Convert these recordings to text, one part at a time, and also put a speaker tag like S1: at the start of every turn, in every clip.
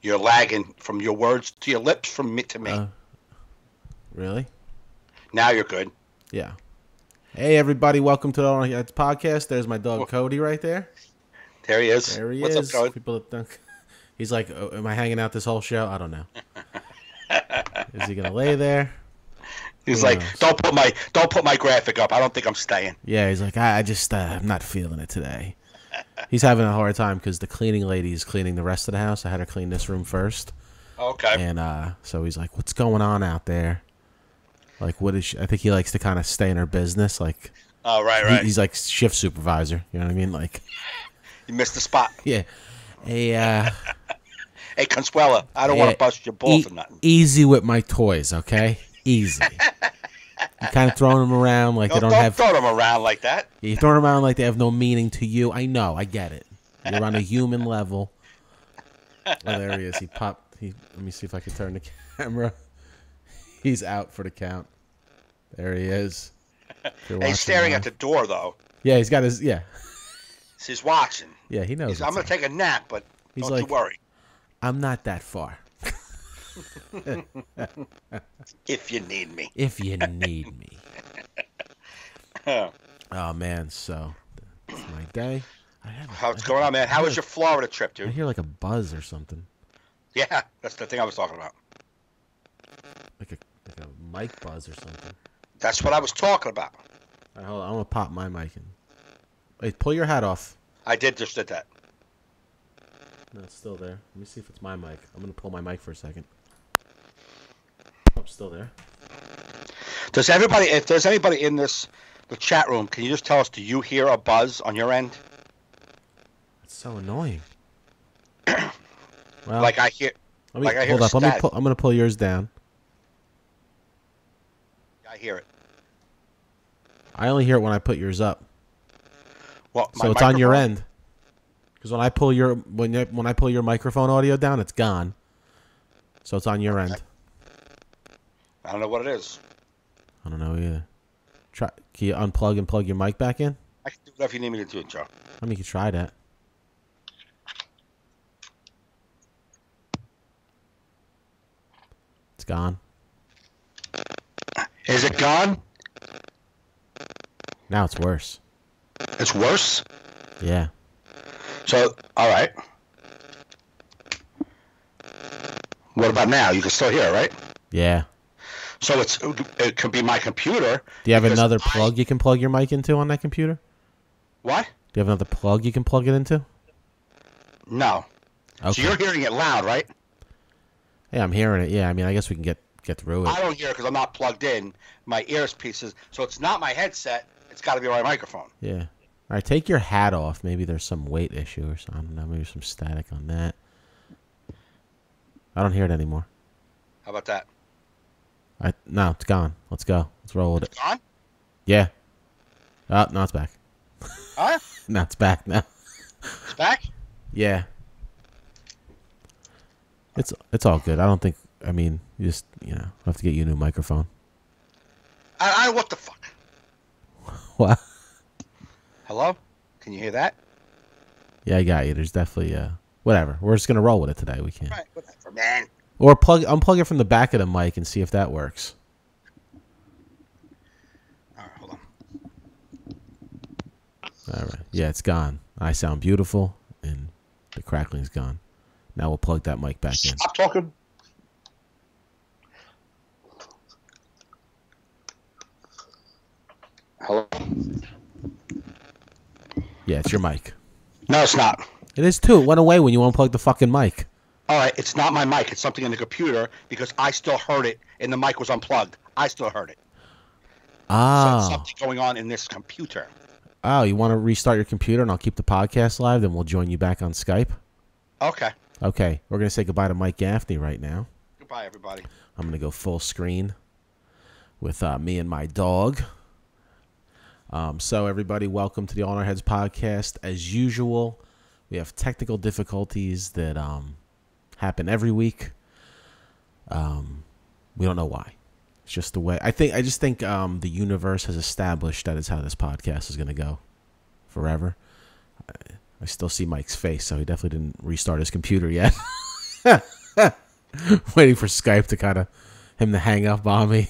S1: You're lagging from your words to your lips from me to me.
S2: Really?
S1: Now you're good.
S2: Yeah. Hey, everybody. Welcome to the iHeart podcast. There's my dog, Cody, right there.
S1: There he is.
S2: There he
S1: What's
S2: is.
S1: up, Cody?
S2: People think he's like, oh, am I hanging out this whole show? I don't know. Is he going to lay there?
S1: He's
S2: Who
S1: like,
S2: knows?
S1: don't put my graphic up. I don't think I'm staying.
S2: Yeah, he's like, I'm not feeling it today. He's having a hard time because the cleaning lady is cleaning the rest of the house. I had her clean this room first.
S1: Okay.
S2: And so he's like, what's going on out there? Like, what is she? I think he likes to kind of stay in her business. Like,
S1: Oh, right.
S2: he's like shift supervisor. You know what I mean? Like,
S1: You missed the spot.
S2: yeah. Hey,
S1: Hey, Consuela, I don't want to bust your balls or nothing.
S2: easy with my toys, okay? Easy. You kind of throwing them around like they don't have.
S1: Throw them around like that.
S2: You throw them around like they have no meaning to you. I know. I get it. You're on a human level. Oh, there he is. He popped. Let me see if I can turn the camera. He's out for the count. There he is.
S1: Hey, he's staring at the door, though.
S2: Yeah, he's got his. Yeah.
S1: He's watching.
S2: Yeah, he knows.
S1: I'm going to take a nap, but
S2: He's
S1: don't
S2: like,
S1: you worry.
S2: I'm not that far.
S1: If you need me.
S2: If you need me. Oh man, so it's my day.
S1: What's going on, man? How was your Florida trip,
S2: I
S1: dude?
S2: hear like a buzz or something,
S1: Yeah, that's the thing I was talking about.
S2: like a mic buzz or something.
S1: That's what I was talking about.
S2: All right, hold on, I'm gonna pop my mic in. Wait, pull your hat off.
S1: I just did that.
S2: No, it's still there. Let me see if it's my mic. I'm gonna pull my mic for a second. Oh, still there.
S1: If there's anybody in the chat room, can you just tell us, do you hear a buzz on your end?
S2: It's so annoying. Well,
S1: Like I hear.
S2: hold
S1: a
S2: up.
S1: static.
S2: I'm gonna pull yours down.
S1: I hear it.
S2: I only hear it when I put yours up.
S1: Well,
S2: So it's on your end. Because when I pull your microphone audio down, it's gone. So it's on your end.
S1: I don't know what it is.
S2: I don't know either. Can you unplug and plug your mic back in?
S1: I can do whatever you need me to do, Joe.
S2: I mean, you can try that. It's gone.
S1: Is it gone?
S2: Now it's worse.
S1: It's worse?
S2: Yeah.
S1: So, all right. What about now? You can still hear it, right?
S2: Yeah.
S1: So it could be my computer.
S2: Do you have
S1: because
S2: another plug you can plug your mic into on that computer?
S1: What?
S2: Do you have another plug you can plug it into?
S1: No.
S2: Okay.
S1: So you're hearing it loud, right?
S2: Yeah, I'm hearing it. Yeah, I mean, I guess we can get through it.
S1: I don't hear it because I'm not plugged in. My ears pieces. So it's not my headset. It's got to be my microphone.
S2: Yeah. All right, take your hat off. Maybe there's some weight issue or something. I don't know. Maybe some static on that. I don't hear it anymore.
S1: How about that?
S2: No, it's gone. Let's go. Let's roll with it.
S1: It's gone?
S2: Yeah. Oh, no, it's back.
S1: Huh?
S2: No, it's back now.
S1: It's back?
S2: Yeah. It's all good. I don't think. I mean, you just I'll have to get you a new microphone.
S1: What the fuck?
S2: What?
S1: Hello? Can you hear that?
S2: Yeah, I got you. There's definitely whatever. We're just gonna roll with it today. We can.
S1: Right, whatever, man.
S2: Or unplug it from the back of the mic and see if that works.
S1: All right, hold on.
S2: All right. Yeah, it's gone. I sound beautiful, and the crackling's gone. Now we'll plug that mic back in.
S1: Stop talking. Hello?
S2: Yeah, it's your mic.
S1: No, it's not.
S2: It is too. It went away when you unplugged the fucking mic.
S1: All right, it's not my mic. It's something in the computer because I still heard it and the mic was unplugged. I still heard it. So it's
S2: Oh.
S1: something going on in this computer.
S2: Oh, you want to restart your computer and I'll keep the podcast live, then we'll join you back on Skype?
S1: Okay.
S2: Okay, we're going to say goodbye to Mike Gaffney right now.
S1: Goodbye, everybody.
S2: I'm going to go full screen with me and my dog. So everybody, welcome to the All in Our Heads podcast. As usual, we have technical difficulties that happen every week. We don't know why. It's just the way. I just think the universe has established that is how this podcast is going to go forever. I still see Mike's face, so he definitely didn't restart his computer yet. Waiting for Skype to kind of him to hang up on me.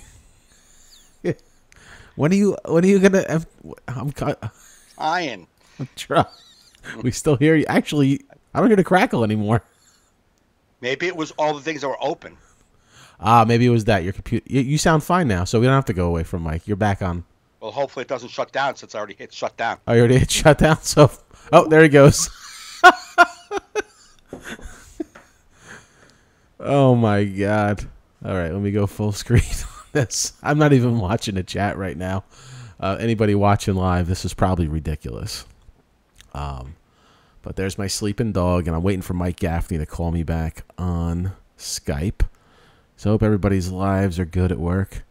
S2: When are you gonna? I'm
S1: Iron.
S2: trying. We still hear you. Actually, I don't hear the crackle anymore.
S1: Maybe it was all the things that were open.
S2: Maybe it was that your computer. You sound fine now, so we don't have to go away from Mike. You're back on.
S1: Well, hopefully it doesn't shut down since I already hit shut down.
S2: Oh, you already hit shut down. So, there he goes. Oh my God! All right, let me go full screen on this. I'm not even watching the chat right now. Anybody watching live, this is probably ridiculous. But there's my sleeping dog, and I'm waiting for Mike Gaffney to call me back on Skype. So I hope everybody's lives are good at work.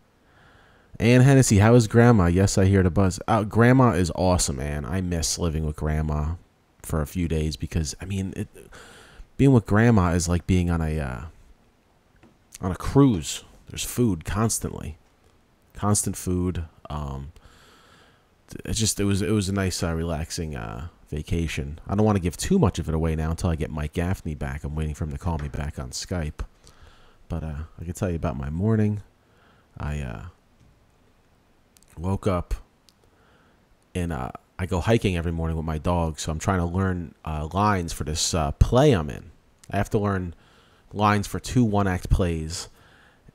S2: Ann Hennessy, how is Grandma? Yes, I hear the buzz. Grandma is awesome, man. I miss living with Grandma for a few days because, I mean, being with Grandma is like being on a cruise. There's food constantly. Constant food. It was a nice, relaxing vacation. I don't want to give too much of it away now until I get Mike Gaffney back. I'm waiting for him to call me back on Skype. But I can tell you about my morning. I woke up and I go hiking every morning with my dog. So I'm trying to learn lines for this play I'm in. I have to learn lines for 2 one-act plays.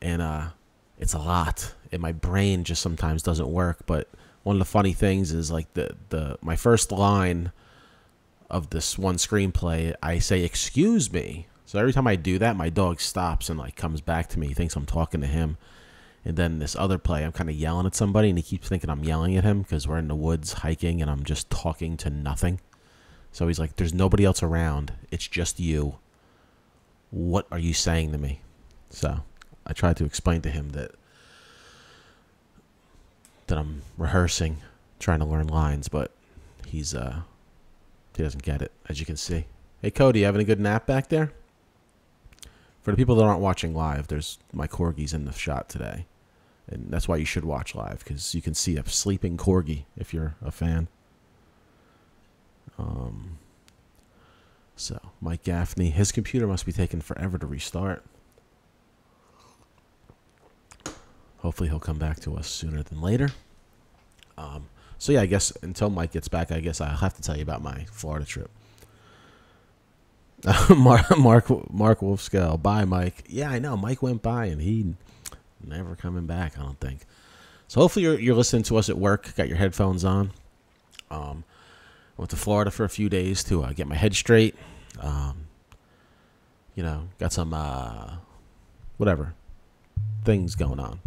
S2: And it's a lot. And my brain just sometimes doesn't work. But one of the funny things is like my first line of this one screenplay, I say, "Excuse me." So every time I do that, my dog stops and like comes back to me. He thinks I'm talking to him. And then this other play, I'm kind of yelling at somebody, and he keeps thinking I'm yelling at him because we're in the woods hiking, and I'm just talking to nothing. So he's like, "There's nobody else around. It's just you. What are you saying to me?" So I tried to explain to him that I'm rehearsing, trying to learn lines, but he doesn't get it, as you can see. Hey, Cody, you having a good nap back there? For the people that aren't watching live, there's my corgi's in the shot today. And that's why you should watch live, because you can see a sleeping corgi if you're a fan. So, Mike Gaffney, his computer must be taking forever to restart. Hopefully he'll come back to us sooner than later. So yeah, I guess until Mike gets back, I guess I'll have to tell you about my Florida trip. Mark Wolfscale, bye Mike. Yeah, I know, Mike went by and he never coming back, I don't think. So hopefully you're listening to us at work, got your headphones on. Went to Florida for a few days to get my head straight. Got some whatever things going on.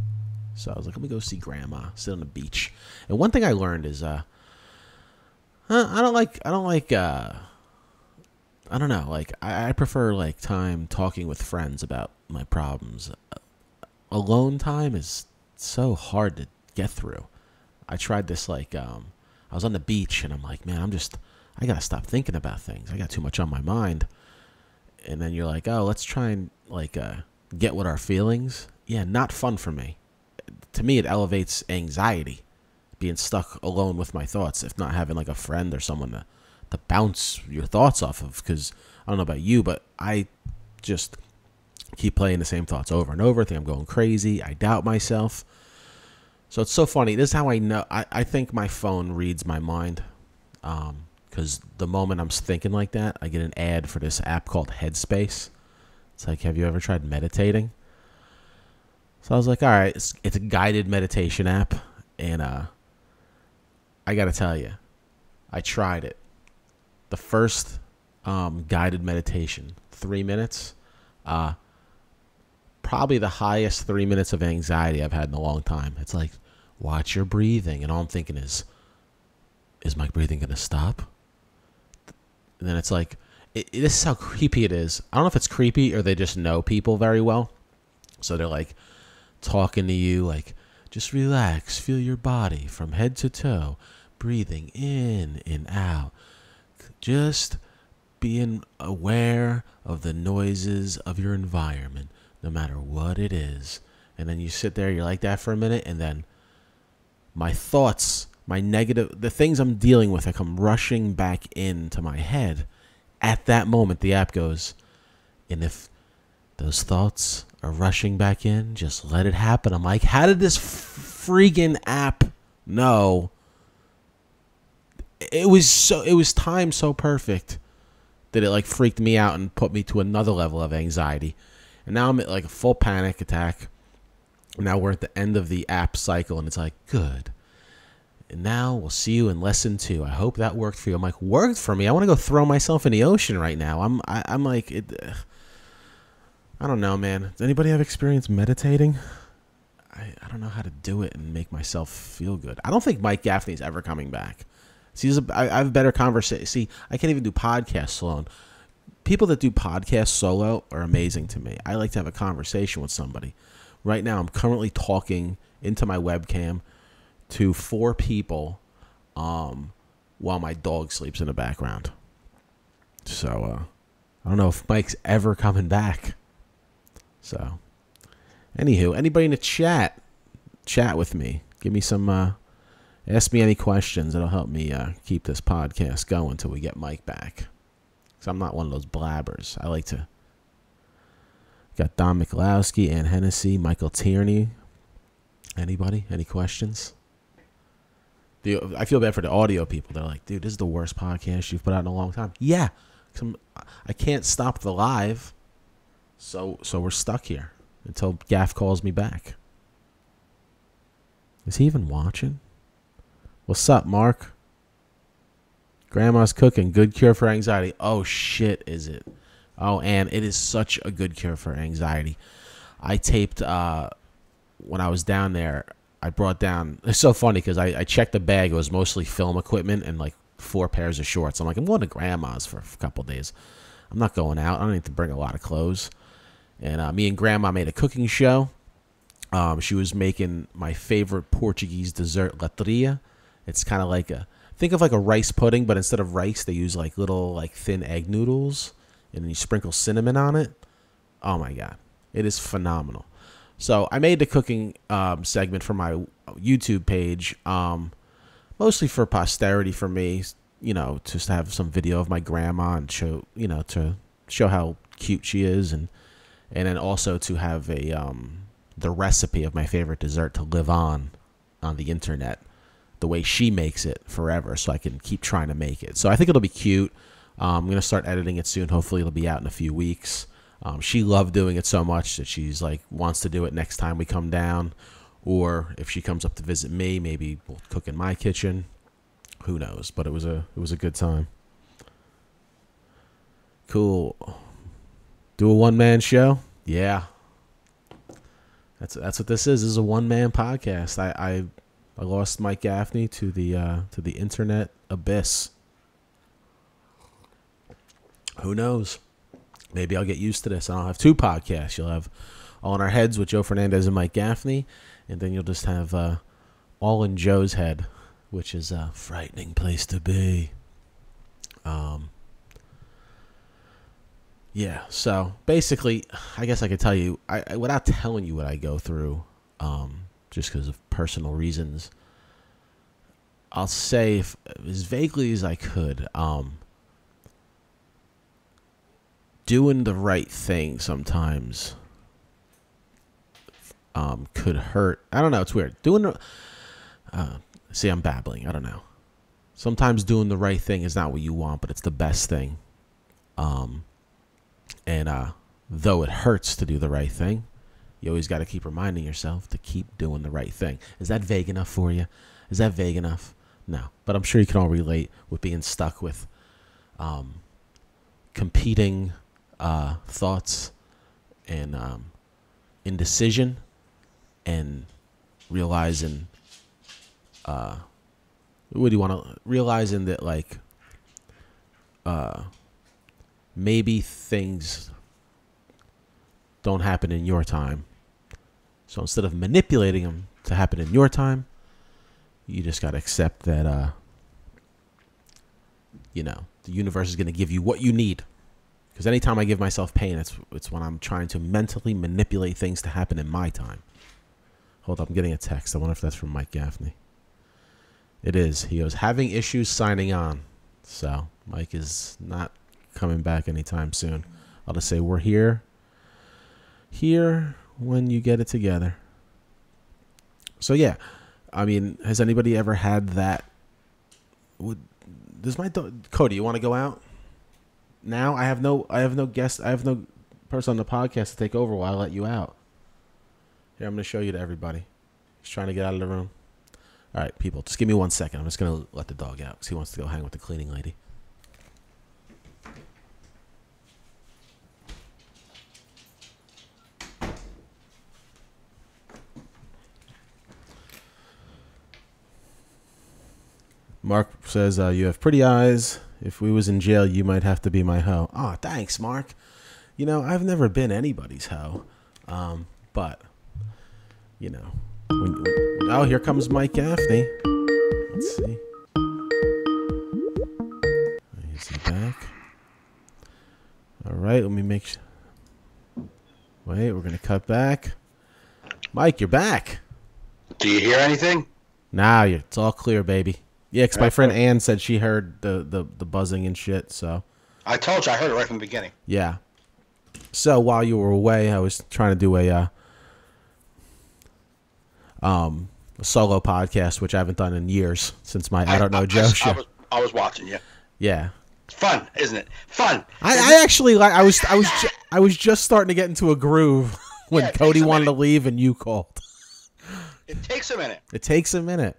S2: So I was like, let me go see Grandma, sit on the beach. And one thing I learned is, I prefer like time talking with friends about my problems. Alone time is so hard to get through. I tried this I was on the beach and I'm like, man, I gotta stop thinking about things. I got too much on my mind. And then you're like, oh, let's try and get with our feelings. Yeah, not fun for me. To me, it elevates anxiety, being stuck alone with my thoughts, if not having like a friend or someone to bounce your thoughts off of. Because I don't know about you, but I just keep playing the same thoughts over and over. I think I'm going crazy. I doubt myself. So it's so funny. This is how I know. I think my phone reads my mind. Because the moment I'm thinking like that, I get an ad for this app called Headspace. It's like, have you ever tried meditating? So I was like, all right, it's a guided meditation app. And I got to tell you, I tried it. The first guided meditation, 3 minutes, probably the highest 3 minutes of anxiety I've had in a long time. It's like, watch your breathing. And all I'm thinking is my breathing going to stop? And then it's like, this is how creepy it is. I don't know if it's creepy or they just know people very well. So they're like talking to you, like, just relax, feel your body from head to toe, breathing in and out. Just being aware of the noises of your environment, no matter what it is. And then you sit there, you're like that for a minute, and then my thoughts, my negative, the things I'm dealing with, I come rushing back into my head. At that moment, the app goes, and if those thoughts are rushing back in. Just let it happen. I'm like, how did this freaking app know? It was timed so perfect that it like freaked me out and put me to another level of anxiety. And now I'm at like a full panic attack. Now we're at the end of the app cycle, and it's like, good. And now we'll see you in lesson 2. I hope that worked for you. I'm like, worked for me? I want to go throw myself in the ocean right now. I'm like, I don't know, man. Does anybody have experience meditating? I don't know how to do it and make myself feel good. I don't think Mike Gaffney's ever coming back. See, I have better conversation. See, I can't even do podcasts alone. People that do podcasts solo are amazing to me. I like to have a conversation with somebody. Right now, I'm currently talking into my webcam to 4 people while my dog sleeps in the background. So, I don't know if Mike's ever coming back. So, anywho, anybody in the chat with me. Give me some, ask me any questions. It'll help me keep this podcast going until we get Mike back. Because I'm not one of those blabbers. I like to. Got Don Mikulowski, Ann Hennessy, Michael Tierney. Anybody? Any questions? I feel bad for the audio people. They're like, dude, this is the worst podcast you've put out in a long time. Yeah. I can't stop the live. So we're stuck here until Gaff calls me back. Is he even watching? What's up, Mark? Grandma's cooking. Good cure for anxiety. Oh, shit, is it? Oh, and it is such a good cure for anxiety. I taped, when I was down there, I brought down, it's so funny because I checked the bag. It was mostly film equipment and like 4 pairs of shorts. I'm like, I'm going to Grandma's for a couple of days. I'm not going out. I don't need to bring a lot of clothes. And me and Grandma made a cooking show. She was making my favorite Portuguese dessert, latria. It's kind of like think of like a rice pudding, but instead of rice, they use like little like thin egg noodles. And then you sprinkle cinnamon on it. Oh, my God. It is phenomenal. So I made the cooking segment for my YouTube page, mostly for posterity for me, just to have some video of my grandma and show, to show how cute she is. And then also to have the recipe of my favorite dessert to live on the internet, the way she makes it forever, so I can keep trying to make it. So I think it'll be cute. I'm going to start editing it soon. Hopefully it'll be out in a few weeks. She loved doing it so much that she's like wants to do it next time we come down. Or if she comes up to visit me, maybe we'll cook in my kitchen. Who knows? But it was a good time. Cool. Do a one-man show? Yeah. That's what this is. This is a one-man podcast. I lost Mike Gaffney to the internet abyss. Who knows? Maybe I'll get used to this. And I'll have 2 podcasts. You'll have All in Our Heads with Joe Fernandes and Mike Gaffney. And then you'll just have All in Joe's Head, which is a frightening place to be. Yeah, so basically, I guess I could tell you, I without telling you what I go through, just because of personal reasons, I'll say as vaguely as I could, doing the right thing sometimes could hurt. I don't know. It's weird. See, I'm babbling. I don't know. Sometimes doing the right thing is not what you want, but it's the best thing. And though it hurts to do the right thing, you always got to keep reminding yourself to keep doing the right thing. Is that vague enough for you? Is that vague enough? No. But I'm sure you can all relate with being stuck with competing thoughts and indecision and realizing realizing that like maybe things don't happen in your time. So instead of manipulating them to happen in your time, you just got to accept that the universe is going to give you what you need. Because anytime I give myself pain, it's when I'm trying to mentally manipulate things to happen in my time. Hold up, I'm getting a text. I wonder if that's from Mike Gaffney. It is. He goes, having issues signing on. So Mike is not coming back anytime soon. I'll just say we're here. here when you get it together. So yeah, I mean, has anybody ever had that? Does my dog Cody? You want to go out now? I have no guest. I have no person on the podcast to take over while I let you out. Here, I'm going to show you to everybody. He's trying to get out of the room. All right, people, just give me 1 second. I'm just going to let the dog out because he wants to go hang with the cleaning lady. Mark says, you have pretty eyes. If we was in jail, you might have to be my hoe. Oh, thanks, Mark. You know, I've never been anybody's hoe. But, you know. Oh, here comes Mike Gaffney. Let's see. Is he back? All right, let me make sure. Wait, we're going to cut back. Mike, you're back.
S1: Do you hear anything?
S2: Nah, it's all clear, baby. Yeah, because my friend Ann said she heard the buzzing and shit, so.
S1: I told you, I heard it right from the beginning.
S2: Yeah. So while you were away, I was trying to do a solo podcast, which I haven't done in years since my I Don't Know Joe show.
S1: I was watching you.
S2: Yeah.
S1: It's fun, isn't it? Fun.
S2: I actually like. I was just starting to get into a groove when Cody wanted to leave and you called.
S1: It takes a minute.
S2: It takes a minute.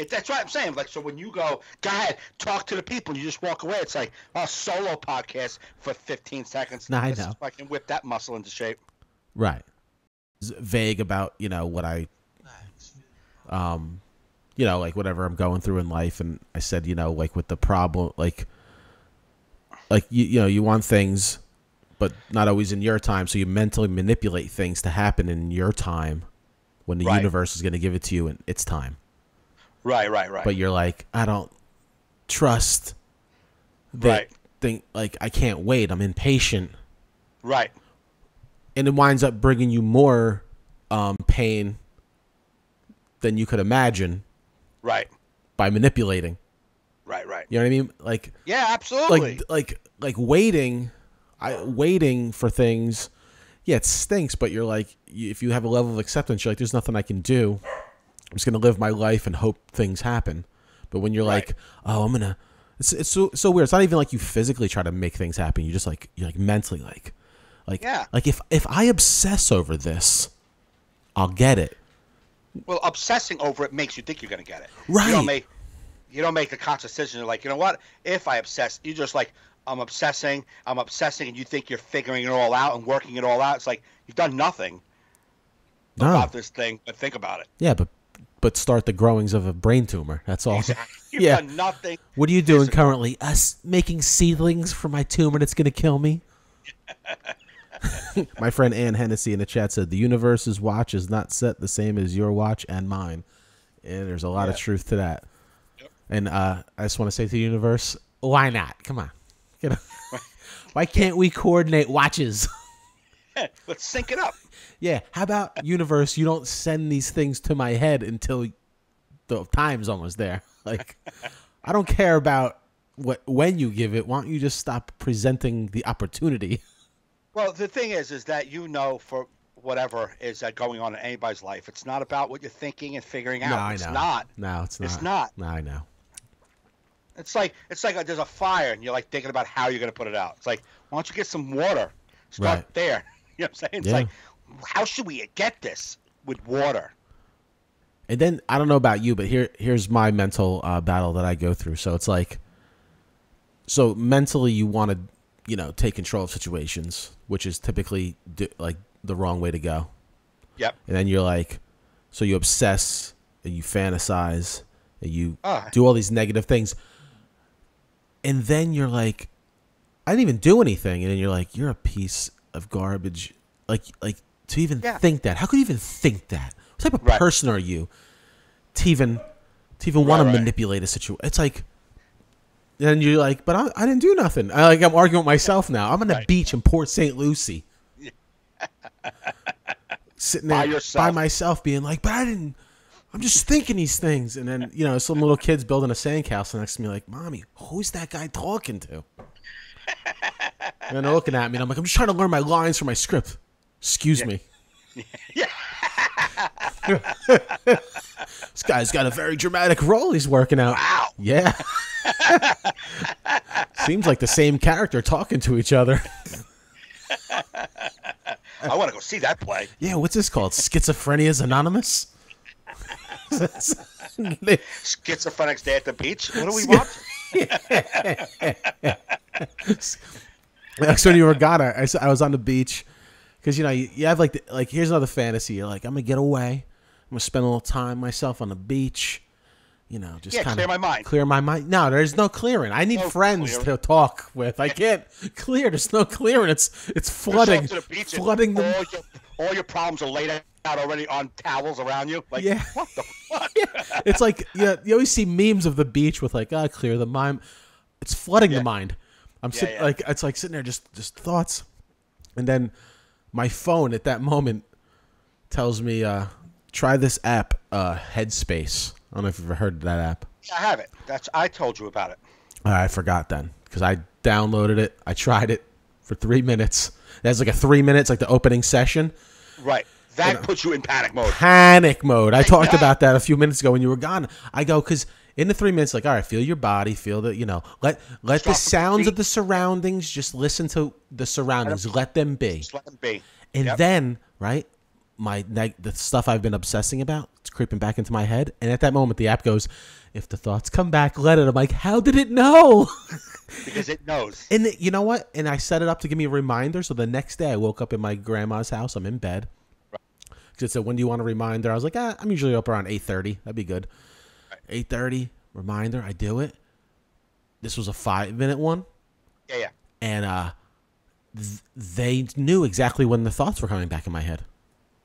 S1: That's what I'm saying. Like, so when you go ahead, talk to the people, you just walk away. It's like a solo podcast for 15 seconds.
S2: Nah, I know.
S1: I can whip that muscle into shape.
S2: Right. It's vague about, you know, what I, you know, like whatever I'm going through in life. And I said, you know, like with the problem, like you know, you want things, but not always in your time. So you mentally manipulate things to happen in your time when the universe is going to give it to you in its time. Right. But you're like, I don't trust that thing. Like, I can't wait. I'm impatient.
S1: Right.
S2: And it winds up bringing you more pain than you could imagine.
S1: Right.
S2: By manipulating.
S1: Right.
S2: You know what I mean? Like,
S1: yeah, absolutely.
S2: Like waiting for things. Yeah, it stinks, but you're like, if you have a level of acceptance, you're like, there's nothing I can do. I'm just gonna live my life and hope things happen. But when you're like, oh, I'm gonna, it's so weird. It's not even like you physically try to make things happen. You just like you're like mentally like if I obsess over this, I'll get it.
S1: Well, obsessing over it makes you think you're gonna get it.
S2: Right.
S1: You don't make the conscious decision. You're like, you know what? If I obsess, you just like I'm obsessing, and you think you're figuring it all out and working it all out. It's like you've done nothing about this thing, but think about it.
S2: Yeah, but start the growings of a brain tumor. That's all.
S1: Exactly. You've done nothing.
S2: What are you doing currently? Making seedlings for my tumor that's going to kill me? My friend Ann Hennessy in the chat said, the universe's watch is not set the same as your watch and mine. And there's a lot of truth to that. Yep. And I just want to say to the universe, why not? Come on. Why can't we coordinate watches?
S1: Let's sync it up.
S2: Yeah, how about universe? You don't send these things to my head until the time's almost there. Like, I don't care about when you give it. Why don't you just stop presenting the opportunity?
S1: Well, the thing is that for whatever is going on in anybody's life, it's not about what you're thinking and figuring out.
S2: No, I know.
S1: It's not.
S2: No, it's not.
S1: It's not.
S2: No, I know.
S1: It's like there's a fire and you're like thinking about how you're going to put it out. It's like, why don't you get some water? Start there. You know what I'm saying? It's like, how should we get this with water?
S2: And then I don't know about you, but here's my mental battle that I go through. So it's like, so mentally you want to, you know, take control of situations, which is typically like the wrong way to go.
S1: Yep. And
S2: then you're like, so you obsess and you fantasize and you do all these negative things. And then you're like, I didn't even do anything. And then you're like, you're a piece of garbage. Like to even think that. How could you even think that? What type of person are you to even want to manipulate a situation? It's like, and you're like, but I didn't do nothing. I'm arguing with myself now. I'm on the beach in Port St. Lucie. Sitting there by myself being like, but I didn't. I'm just thinking these things. And then, you know, some little kid's building a sandcastle next to me like, Mommy, who's that guy talking to? And they're looking at me and I'm like, I'm just trying to learn my lines for my script. Excuse me.
S1: Yeah.
S2: This guy's got a very dramatic role he's working out.
S1: Wow.
S2: Yeah. Seems like the same character talking to each other.
S1: I want to go see that play.
S2: Yeah, what's this called? Schizophrenia's Anonymous?
S1: Schizophrenics Day at the Beach? What are we watching?
S2: That's when you were gone. I was on the beach. Because, you have like here's another fantasy. You're like, I'm going to get away. I'm going to spend a little time myself on the beach. Just kind of
S1: clear my mind.
S2: Clear my mind. No, there's no clearing. I need friends to talk with. I can't clear. There's no clearing. It's flooding.
S1: To the beach
S2: flooding them.
S1: All your problems are laid out already on towels around you. Like,
S2: yeah.
S1: What the fuck?
S2: Yeah. It's like, you always see memes of the beach with like, clear the mind. It's flooding the mind. I'm sitting like, it's like sitting there just thoughts. And then my phone at that moment tells me, try this app, Headspace. I don't know if you've ever heard of that app.
S1: Yeah, I have it. I told you about it.
S2: I forgot then because I downloaded it. I tried it for 3 minutes. It has like a 3 minutes, like the opening session.
S1: Right. That puts you in panic mode.
S2: Panic mode. I talked about that a few minutes ago when you were gone. I go, because in the 3 minutes, like, all right, feel your body, feel the, let the sounds of the surroundings, just listen to the surroundings. Let them be.
S1: Just let them be.
S2: And then, right, the stuff I've been obsessing about, it's creeping back into my head. And at that moment, the app goes, if the thoughts come back, let it. I'm like, how did it know?
S1: Because it knows.
S2: And you know what? And I set it up to give me a reminder. So the next day, I woke up in my grandma's house. I'm in bed. Because it said, when do you want a reminder? I was like, I'm usually up around 8:30. That'd be good. 8:30, reminder. I do it. This was a 5-minute one.
S1: Yeah.
S2: And they knew exactly when the thoughts were coming back in my head.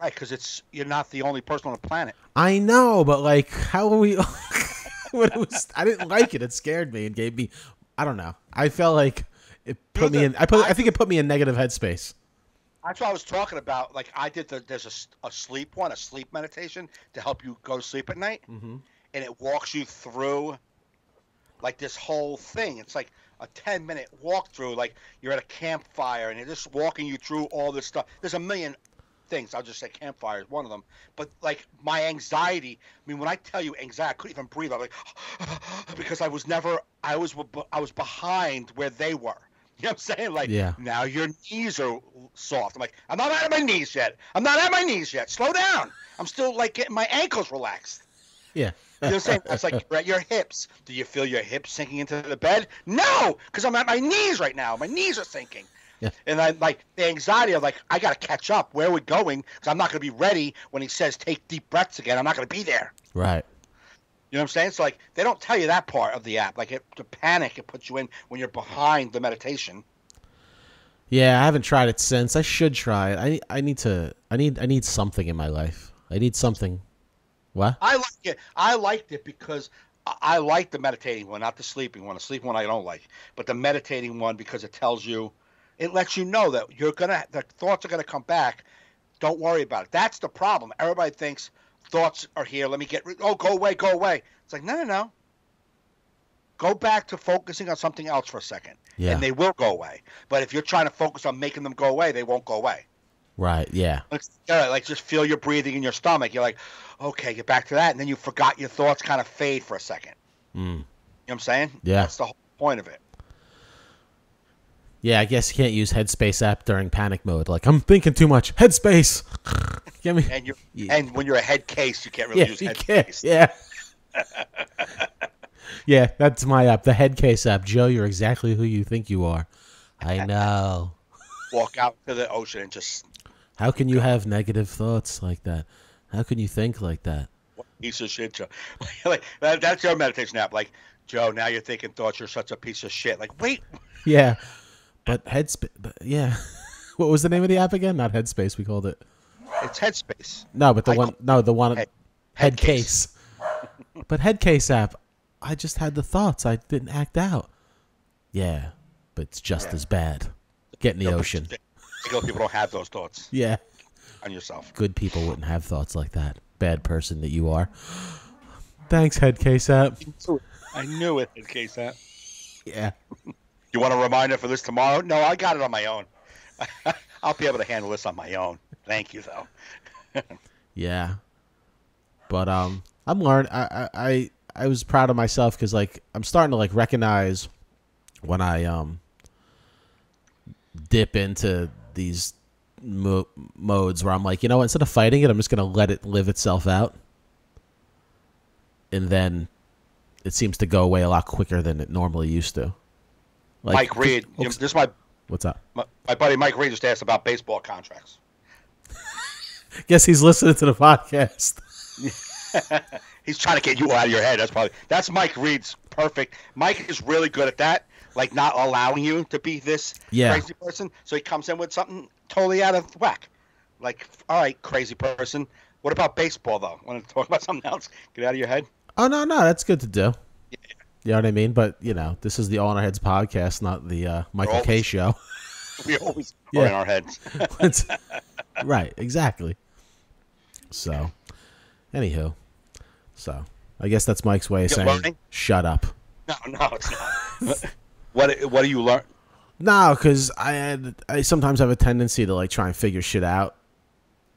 S1: Right, because you're not the only person on the planet.
S2: I know, but like, how are we? I didn't like it. It scared me and gave me. I don't know. I felt like it put me in. I think it put me in negative headspace.
S1: That's what I was talking about. Like I did. There's a sleep one, a sleep meditation to help you go to sleep at night, and it walks you through like this whole thing. It's like a 10-minute walkthrough. Like you're at a campfire and they're just walking you through all this stuff. There's a million things. I'll just say campfire is one of them. But like my anxiety, I mean, when I tell you anxiety, I couldn't even breathe. I was like, because I was behind where they were. You know what I'm saying? Like, now your knees are soft. I'm like, I'm not at my knees yet. Slow down. I'm still like getting my ankles relaxed.
S2: Yeah.
S1: You know what I'm saying? It's like you're at your hips. Do you feel your hips sinking into the bed? No, because I'm at my knees right now. My knees are sinking. Yeah. And I like the anxiety of like, I got to catch up. Where are we going? Because I'm not going to be ready when he says take deep breaths again. I'm not going to be there.
S2: Right.
S1: You know what I'm saying? So like they don't tell you that part of the app. Like the panic it puts you in when you're behind the meditation. Yeah,
S2: I haven't tried it since. I should try it. I need something in my life. I need something. What?
S1: I like it. I liked it because I like the meditating one, not the sleeping one. The sleeping one I don't like, but the meditating one because it tells you, it lets you know that the thoughts are gonna come back. Don't worry about it. That's the problem. Everybody thinks thoughts are here. Let me go away, go away. It's like, no. Go back to focusing on something else for a second. Yeah. And they will go away. But if you're trying to focus on making them go away, they won't go away.
S2: Right, yeah.
S1: Like just feel your breathing in your stomach. You're like, okay, get back to that. And then you forgot your thoughts kind of fade for a second. You know what I'm saying?
S2: Yeah.
S1: That's the whole point of it.
S2: Yeah, I guess you can't use Headspace app during panic mode. Like, I'm thinking too much. Headspace. Get me.
S1: And when you're a head case, you can't really use Headspace.
S2: Yeah. Yeah, that's my app, the Headcase app. Joe, you're exactly who you think you are. I know.
S1: Walk out to the ocean and just...
S2: How can you have negative thoughts like that? How can you think like that?
S1: What piece of shit, Joe. Like, that's your meditation app. Like, Joe, now you're thinking thoughts, you're such a piece of shit. Like, wait.
S2: Yeah. But yeah. What was the name of the app again? Not Headspace, we called it.
S1: It's Headspace.
S2: No, but the one Headcase. But Headcase app, I just had the thoughts. I didn't act out. Yeah, but it's just as bad. Get in the ocean.
S1: People don't have those thoughts.
S2: Yeah.
S1: On yourself.
S2: Good people wouldn't have thoughts like that. Bad person that you are. Thanks, Headcase app.
S1: I knew it, Headcase app.
S2: Yeah.
S1: You want a reminder for this tomorrow? No, I got it on my own. I'll be able to handle this on my own. Thank you, though.
S2: Yeah, but I'm learning. I was proud of myself because like I'm starting to like recognize when I dip into these modes where I'm like, you know what, instead of fighting it, I'm just gonna let it live itself out, and then it seems to go away a lot quicker than it normally used to. Like,
S1: Mike Reed, this is my
S2: what's up?
S1: My buddy Mike Reed just asked about baseball contracts.
S2: Guess he's listening to the podcast.
S1: He's trying to get you out of your head. That's Mike Reed's perfect. Mike is really good at that, like not allowing you to be this crazy person. So he comes in with something totally out of whack. Like, all right, crazy person. What about baseball though? Want to talk about something else? Get out of your head.
S2: Oh no, that's good to do. Yeah. You know what I mean? But you know, this is the All in Our Heads podcast, not the Michael K show.
S1: We always are in our heads.
S2: Right, exactly. So, anywho, I guess that's Mike's way of saying, learning? Shut up.
S1: No, it's not. What do you learn?
S2: No, because I sometimes have a tendency to like try and figure shit out.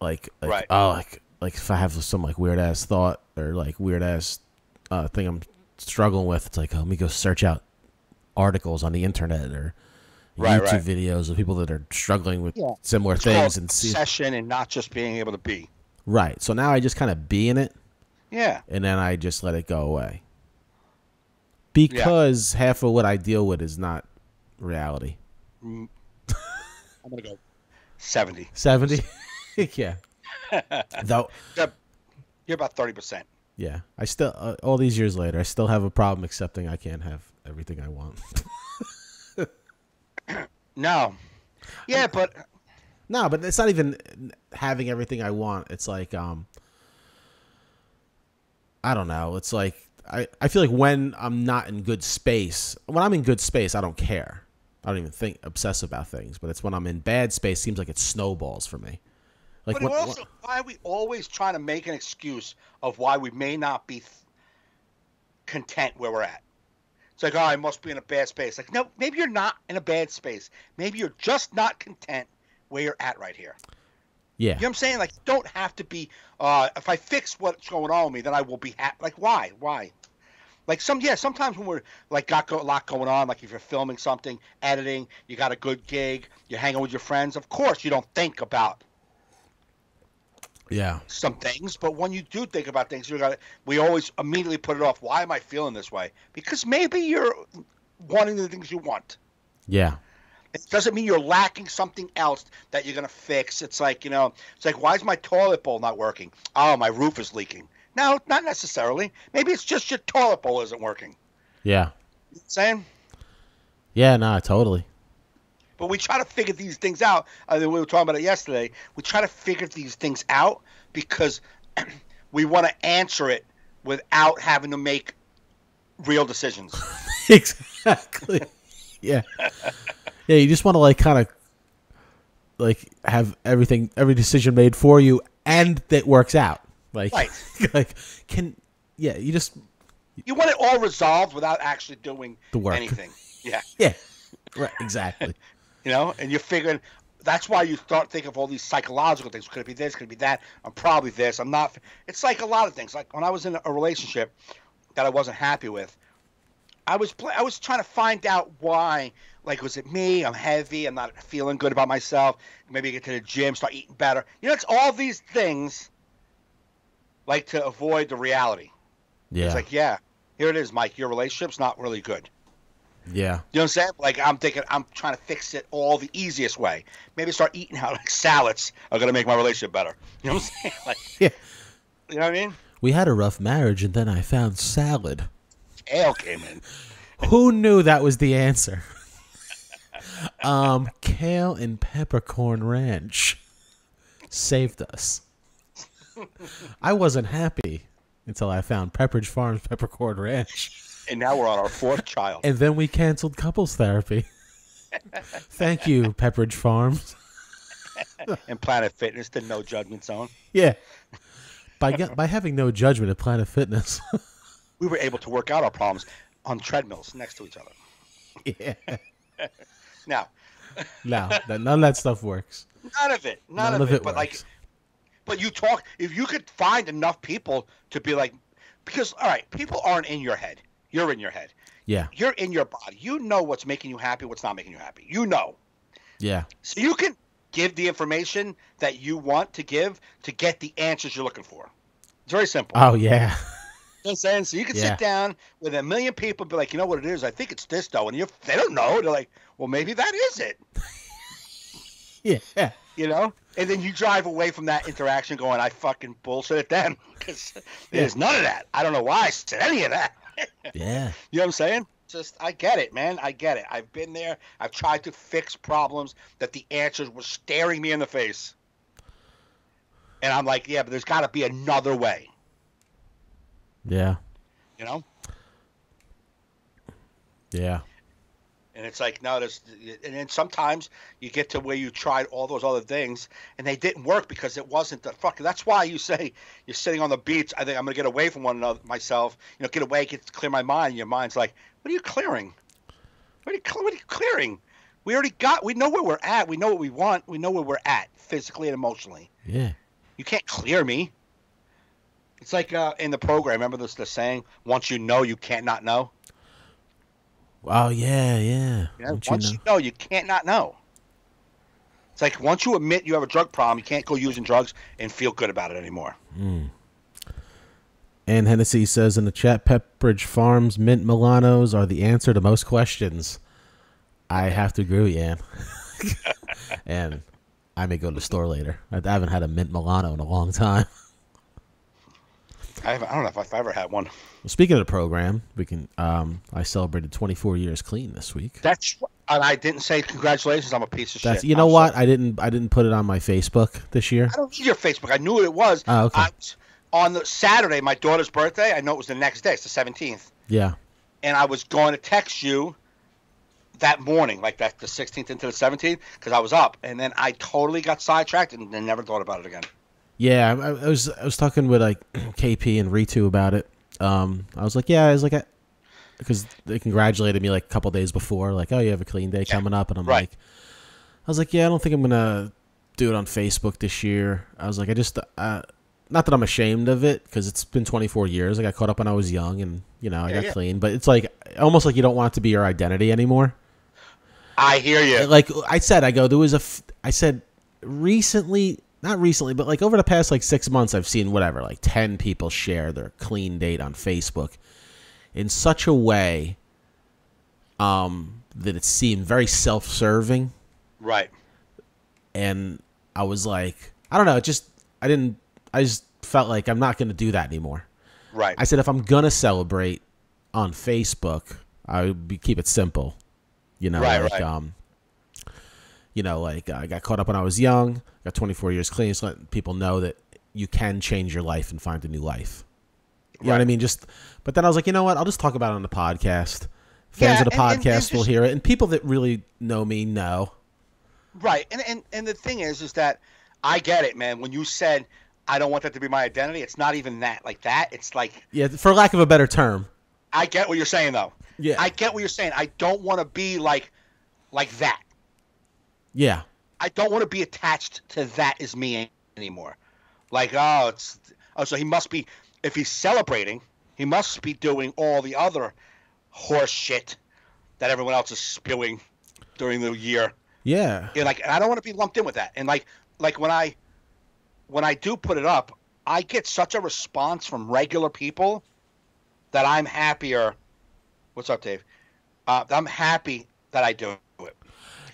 S2: Like
S1: right.
S2: Like if I have some like weird ass thought or like weird ass thing I'm struggling with, it's like, let me go search out articles on the internet or YouTube videos of people that are struggling with similar things and see
S1: obsession and not just being able to be.
S2: Right. So now I just kind of be in it.
S1: Yeah.
S2: And then I just let it go away. Because half of what I deal with is not reality.
S1: I'm going to go 70.
S2: 70? Yeah. Though
S1: you're about 30%.
S2: Yeah. I still all these years later, I still have a problem accepting I can't have everything I want.
S1: No. Yeah, but
S2: no, but it's not even having everything I want. It's like I don't know. It's like I feel like when I'm not in good space, when I'm in good space, I don't care. I don't even obsess about things. But it's when I'm in bad space, seems like it snowballs for me. Like,
S1: but why are we always trying to make an excuse of why we may not be content where we're at? It's like, oh, I must be in a bad space. Like, no, maybe you're not in a bad space. Maybe you're just not content where you're at right here.
S2: Yeah.
S1: You know what I'm saying? Like, you don't have to be, if I fix what's going on with me, then I will be happy. Like, why? Like, sometimes when we're, like, got a lot going on, like if you're filming something, editing, you got a good gig, you're hanging with your friends, of course you don't think about some things. But when you do think about things, we always immediately put it off. Why am I feeling this way? Because maybe you're wanting the things you want.
S2: Yeah.
S1: It doesn't mean you're lacking something else that you're going to fix. It's like, why is my toilet bowl not working? Oh, my roof is leaking. No, not necessarily. Maybe it's just your toilet bowl isn't working.
S2: Yeah.
S1: You know what I'm saying?
S2: Yeah, no, totally.
S1: But we try to figure these things out. We were talking about it yesterday. We try to figure these things out because we want to answer it without having to make real decisions.
S2: Exactly. Yeah. Yeah, you just want to like kind of like have every decision made for you and that works out. Like,
S1: right. You want it all resolved without actually doing
S2: the work.
S1: Anything. Yeah.
S2: Yeah. Right. Exactly.
S1: And you're figuring that's why you start thinking of all these psychological things. Could it be this? Could it be that? I'm probably this. I'm not. It's like a lot of things. Like when I was in a relationship that I wasn't happy with, I was trying to find out why. Like, was it me? I'm heavy. I'm not feeling good about myself. Maybe get to the gym, start eating better. It's all these things like to avoid the reality.
S2: Yeah.
S1: It's like, yeah, here it is, Mike. Your relationship's not really good.
S2: Yeah.
S1: You know what I'm saying? Like, I'm thinking I'm trying to fix it all the easiest way. Maybe start eating out like salads are going to make my relationship better. You know what I'm saying? Like,
S2: yeah.
S1: You know what I mean?
S2: We had a rough marriage and then I found salad.
S1: Kale came in.
S2: Who knew that was the answer? Kale and peppercorn ranch saved us. I wasn't happy until I found Pepperidge Farm's peppercorn ranch.
S1: And now we're on our fourth child.
S2: And then we canceled couples therapy. Thank you, Pepperidge Farms.
S1: And Planet Fitness, the no judgment zone.
S2: Yeah. By having no judgment at Planet Fitness,
S1: we were able to work out our problems on treadmills next to each other.
S2: Yeah.
S1: Now,
S2: No, none of that stuff works.
S1: None of it. None of it. But
S2: works.
S1: but you talk. If you could find enough people to be like, because all right, people aren't in your head. You're in your head.
S2: Yeah.
S1: You're in your body. You know what's making you happy, what's not making you happy. You know.
S2: Yeah.
S1: So you can give the information that you want to give to get the answers you're looking for. It's very simple.
S2: Oh, yeah.
S1: You know what I'm saying? So you can sit down with a million people and be like, you know what it is? I think it's this, though. And they don't know. They're like, well, maybe that is it.
S2: Yeah.
S1: You know? And then you drive away from that interaction going, I fucking bullshit it then. Because there's none of that. I don't know why I said any of that.
S2: Yeah.
S1: You know what I'm saying? Just, I get it, man. I get it. I've been there. I've tried to fix problems that the answers were staring me in the face. And I'm like, yeah, but there's got to be another way.
S2: Yeah.
S1: You know?
S2: Yeah.
S1: And it's like, no, and then sometimes you get to where you tried all those other things and they didn't work because it wasn't the fuck. That's why you say you're sitting on the beach. I think I'm going to get away from one another, myself, get away, clear my mind. And your mind's like, what are you clearing? What are you clearing? We know where we're at. We know what we want. We know where we're at physically and emotionally.
S2: Yeah.
S1: You can't clear me. It's like in the program, remember the saying, once you know, you can't not know?
S2: Oh, yeah.
S1: Once you know, you can't not know. It's like once you admit you have a drug problem, you can't go using drugs and feel good about it anymore.
S2: And Hennessy says in the chat, Pepperidge Farms mint Milanos are the answer to most questions. I have to agree with you, Ann. And I may go to the store later. I haven't had a mint Milano in a long time.
S1: I don't know if I've ever had one.
S2: Well, speaking of the program, we can. I celebrated 24 years clean this week.
S1: And I didn't say congratulations. I'm a piece of shit.
S2: You know what? I didn't put it on my Facebook this year.
S1: I don't need your Facebook. I knew what it was.
S2: Oh, okay.
S1: On the Saturday, my daughter's birthday. I know it was the next day. It's the 17th.
S2: Yeah.
S1: And I was going to text you that morning, like that the 16th into the 17th, because I was up, and then I totally got sidetracked and then never thought about it again.
S2: Yeah, I was talking with like KP and Ritu about it. I was like, because they congratulated me like a couple days before, like, oh, you have a clean day coming up, and I'm like, I was like, yeah, I don't think I'm gonna do it on Facebook this year. I was like, I just, not that I'm ashamed of it, because it's been 24 years. I got caught up when I was young, and I got clean, but it's like almost like you don't want it to be your identity anymore.
S1: I hear you.
S2: Like I said, I said recently. Not recently, but like over the past like 6 months, I've seen whatever, like 10 people share their clean date on Facebook in such a way that it seemed very self-serving.
S1: Right.
S2: And I was like, I don't know, I just felt like I'm not going to do that anymore.
S1: Right.
S2: I said, if I'm going to celebrate on Facebook, I would keep it simple.
S1: Right.
S2: I got caught up when I was young, got 24 years clean, so let people know that you can change your life and find a new life. You know what I mean? But then I was like, you know what? I'll just talk about it on the podcast. Fans of the podcast will hear it, and people that really know me know.
S1: Right. And the thing is that I get it, man. When you said, I don't want that to be my identity, it's not even that. Like that, it's like...
S2: Yeah, for lack of a better term.
S1: I get what you're saying, though.
S2: Yeah.
S1: I get what you're saying. I don't want to be like that.
S2: Yeah.
S1: I don't want to be attached to that as me anymore. Like, so he must be, if he's celebrating, he must be doing all the other horse shit that everyone else is spewing during the year.
S2: Yeah.
S1: And I don't want to be lumped in with that. And like when I do put it up, I get such a response from regular people that I'm happier. What's up, Dave? I'm happy that I do it.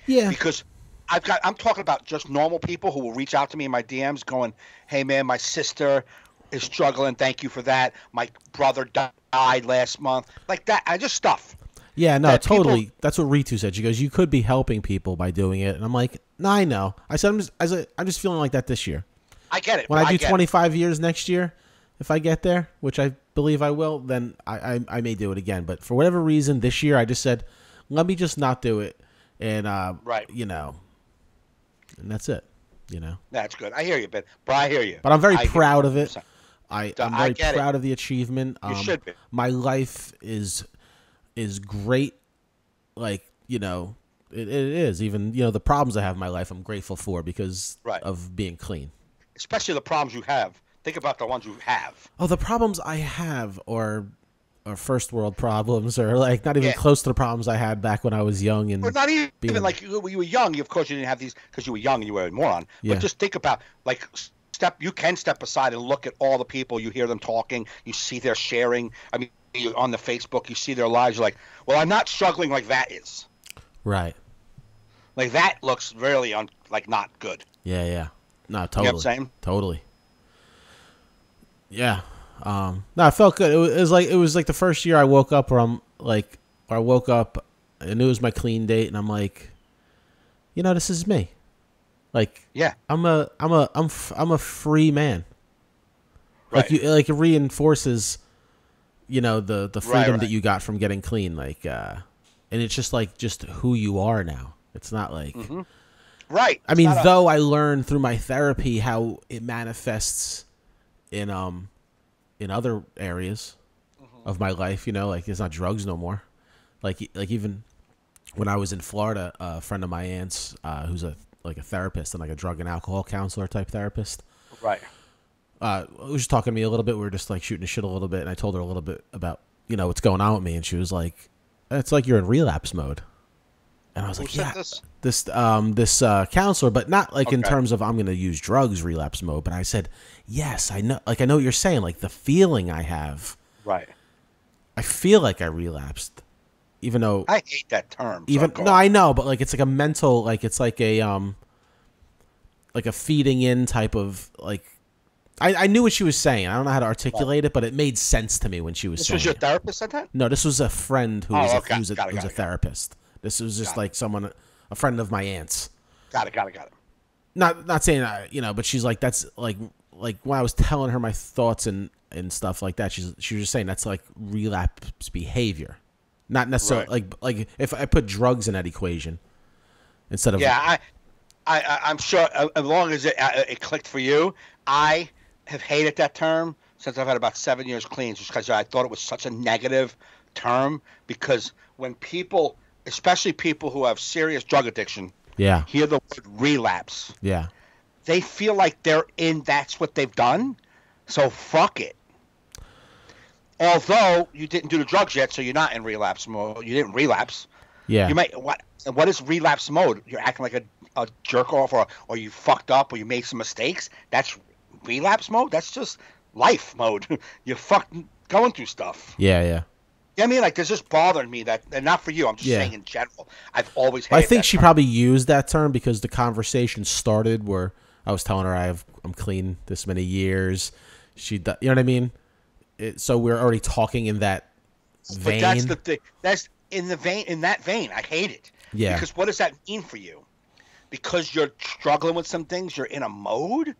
S2: Yeah.
S1: Because I'm talking about just normal people who will reach out to me in my DMs going, hey, man, my sister is struggling. Thank you for that. My brother died last month. Like that. Just stuff.
S2: Yeah, no, totally. That's what Ritu said. She goes, you could be helping people by doing it. And I'm like, no, I know. I said, I'm just feeling like that this year.
S1: I get it.
S2: When I do 25 years next year, if I get there, which I believe I will, then I may do it again. But for whatever reason, this year I just said, let me just not do it. And, and that's it,
S1: That's good. I hear you, but I hear you.
S2: But I'm very proud of it. I'm very
S1: proud
S2: of the achievement.
S1: You should be.
S2: My life is great. Like, It is. Even, the problems I have in my life, I'm grateful for because of being clean.
S1: Especially the problems you have. Think about the ones you have.
S2: Oh, the problems I have are first world problems, or like not even close to the problems I had back when I was young. And
S1: or not even like when you were young. Of course, you didn't have these because you were young and you were a moron. But just think about like you can step aside and look at all the people. You hear them talking. You see their sharing. I mean, on the Facebook, you see their lives. You're like, well, I'm not struggling like that is.
S2: Right.
S1: Like that looks really like not good.
S2: Yeah. No, totally.
S1: You know what I'm saying?
S2: Totally. Yeah. No, I felt good. It was like the first year I woke up where I woke up and it was my clean date, and I'm like, this is me. Like,
S1: yeah,
S2: I'm a free man.
S1: Right.
S2: Like it reinforces, the freedom that you got from getting clean. Like, and it's just who you are now. It's not like,
S1: right.
S2: I mean, though I learned through my therapy how it manifests in other areas of my life, like it's not drugs no more. Like even when I was in Florida, a friend of my aunt's, who's a therapist and like a drug and alcohol counselor type therapist.
S1: Right.
S2: Was just talking to me a little bit. We were just like shooting the shit a little bit, and I told her a little bit about, what's going on with me, and she was like, it's like you're in relapse mode. And I was like, yeah, this counselor, but not like in terms of I'm going to use drugs relapse mode. But I said, yes, I know. Like, I know what you're saying. Like the feeling I have.
S1: Right.
S2: I feel like I relapsed, even though
S1: I hate that term.
S2: No, I know, but like it's like a mental, like it's like a feeding in type of like. I knew what she was saying. I don't know how to articulate it, but it made sense to me when she was saying.
S1: This was your therapist said that?
S2: No, this was a friend who was a therapist. This was just like a friend of my aunt's.
S1: Got it.
S2: Not saying but she's like, that's like when I was telling her my thoughts and stuff like that, she was just saying that's like relapse behavior, not necessarily like if I put drugs in that equation instead of
S1: I'm sure as long as it clicked for you. I have hated that term since I've had about 7 years clean, just because I thought it was such a negative term. Because when people, especially people who have serious drug addiction, hear the word relapse, they feel like that's what they've done. So fuck it. Although you didn't do the drugs yet, so you're not in relapse mode. You didn't relapse.
S2: Yeah.
S1: You might what is relapse mode? You're acting like a jerk off, or you fucked up, or you made some mistakes. That's relapse mode. That's just life mode. You're fucking going through stuff.
S2: Yeah.
S1: You know what I mean? Like, this just bothered me that, and not for you. I'm just saying in general. I've always hated
S2: I think
S1: that
S2: she
S1: term.
S2: probably used that term because the conversation started where I was telling her I'm clean this many years. You know what I mean? So we're already talking in that vein. But
S1: that's the thing. That's in that vein. I hate it.
S2: Yeah.
S1: Because what does that mean for you? Because you're struggling with some things, you're in a mode?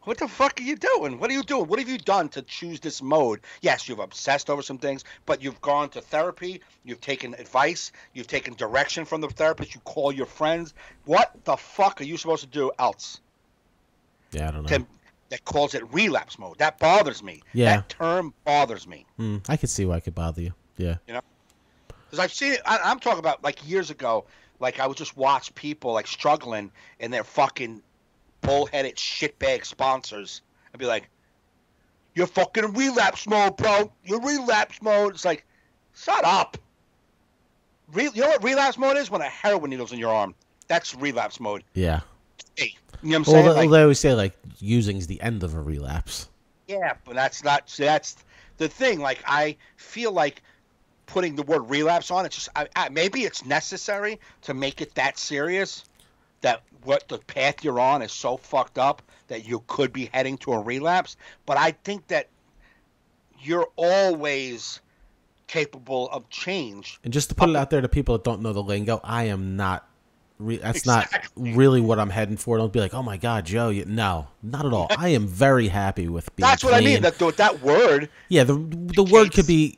S1: What the fuck are you doing? What are you doing? What have you done to choose this mode? Yes, you've obsessed over some things, but you've gone to therapy. You've taken advice. You've taken direction from the therapist. You call your friends. What the fuck are you supposed to do else?
S2: Yeah, I don't know.
S1: That calls it relapse mode. That bothers me.
S2: Yeah.
S1: That term bothers me.
S2: I can see why it could bother you. Yeah.
S1: Because I've seen it. I'm talking about like years ago. Like I would just watch people like struggling and they're fucking bullheaded shitbag sponsors and be like, "You're fucking in relapse mode, bro. You're relapse mode." It's like, shut up. You know what relapse mode is? When a heroin needle's in your arm. That's relapse mode.
S2: Yeah.
S1: Hey, you know what I'm saying?
S2: Well, they always say like using's the end of a relapse.
S1: Yeah, but that's not. That's the thing. Like I feel like putting the word relapse on, it's just maybe it's necessary to make it that serious, that what the path you're on is so fucked up that you could be heading to a relapse. But I think that you're always capable of change.
S2: And just to put it out there to people that don't know the lingo, I am not. That's not really what I'm heading for. Don't be like, oh my God, Joe. No, not at all. I am very happy with being
S1: That's
S2: clean.
S1: what I mean. That word.
S2: Yeah, the word could be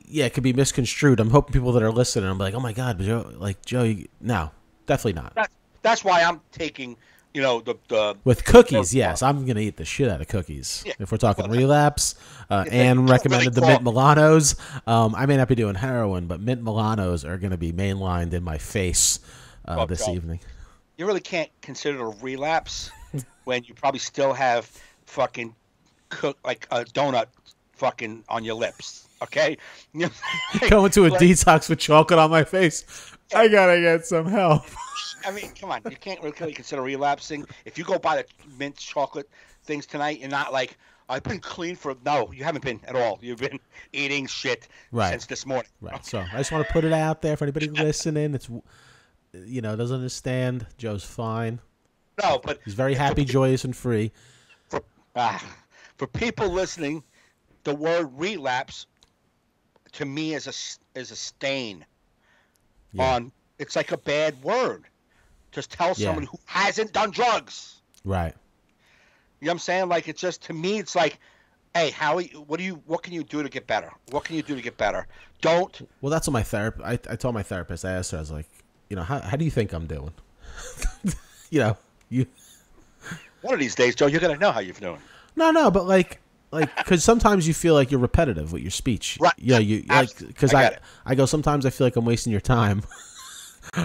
S2: misconstrued. I'm hoping people that are listening, I'm like, oh my God, Joe. Like Joe, no, definitely not.
S1: That's why I'm taking, the
S2: with cookies. Yes, I'm gonna eat the shit out of cookies. Yeah. If we're talking relapse, Anne recommended the mint Milanos. I may not be doing heroin, but mint Milanos are gonna be mainlined in my face. this
S1: Joe,
S2: evening.
S1: you really can't consider it a relapse when you probably still have fucking cook like a donut fucking on your lips. Okay, you know,
S2: Going to a
S1: like,
S2: detox with chocolate on my face. I gotta get some help.
S1: I mean, come on, you can't really consider relapsing if you go buy the mint chocolate things tonight. You're not like, I've been clean for no, you haven't been at all. You've been eating shit since this morning.
S2: Right. So I just want to put it out there for anybody listening. It's doesn't understand. Joe's fine.
S1: No, but
S2: he's very happy, joyous, and free.
S1: For people listening, the word relapse to me is a stain on. It's like a bad word. Just tell someone who hasn't done drugs.
S2: Right.
S1: You know what I'm saying? Like, it's just, to me, it's like, hey, what can you do to get better? What can you do to get better? Don't.
S2: Well, that's what my therapist, I told my therapist, I asked her, I was like, how do you think I'm doing?
S1: One of these days, Joe, you're going to know how you're doing.
S2: No, but like, because sometimes you feel like you're repetitive with your speech.
S1: Right.
S2: Yeah, because I go, sometimes I feel like I'm wasting your time.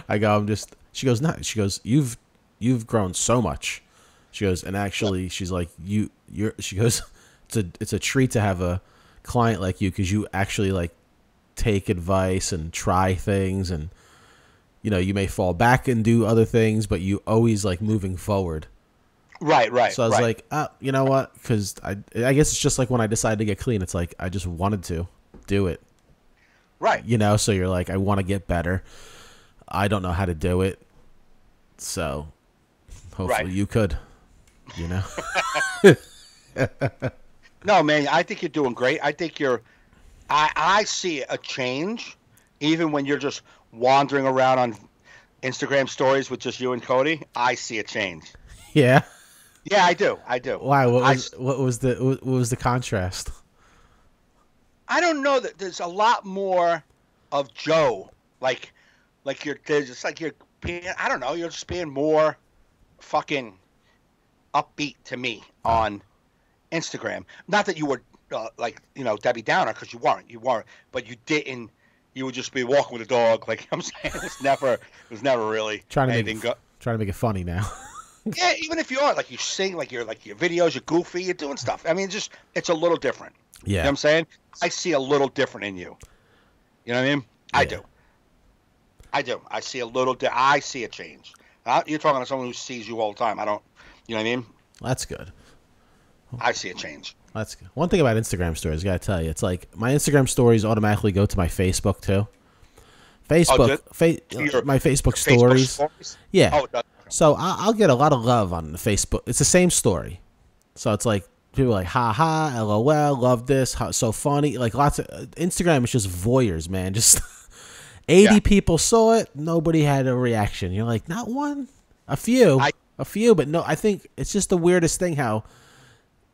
S2: I go, she goes, no, she goes, you've grown so much. She goes, and actually, she's like, she goes, it's a treat to have a client like you, because you actually like take advice and try things, and you may fall back and do other things, but you always like moving forward.
S1: Right.
S2: So I was like, you know what? Because I guess it's just like when I decided to get clean, it's like I just wanted to do it.
S1: Right.
S2: So you're like, I want to get better. I don't know how to do it. So hopefully you could,
S1: No, man, I think you're doing great. I think I see a change even when you're just wandering around on Instagram stories with just you and Cody. I see a change.
S2: Yeah.
S1: Yeah, I do.
S2: Why? What was the contrast?
S1: I don't know, that there's a lot more of Joe. Like you're being, I don't know, you're just being more fucking upbeat to me on Instagram. Not that you were Debbie Downer, because you weren't, but you didn't. You would just be walking with a dog, like I'm saying. It was never really
S2: trying to make it funny now.
S1: Yeah, even if you are, like, you sing, like your videos, you're goofy, you're doing stuff. I mean, it's a little different.
S2: Yeah.
S1: You know what I'm saying? I see a little different in you. You know what I mean? Yeah. I do. I see I see a change. You're talking to someone who sees you all the time. I don't, you know what I mean?
S2: That's good.
S1: I see a change.
S2: That's good. One thing about Instagram stories, I got to tell you, it's like my Instagram stories automatically go to my Facebook too. My Facebook stories. Yeah.
S1: Oh, it does.
S2: So I'll get a lot of love on the Facebook. It's the same story. So it's like people are like, ha ha, LOL, love this, so funny. Like lots of Instagram is just voyeurs, man. Just 80 people saw it. Nobody had a reaction. You're like, not one? A few, but no, I think it's just the weirdest thing how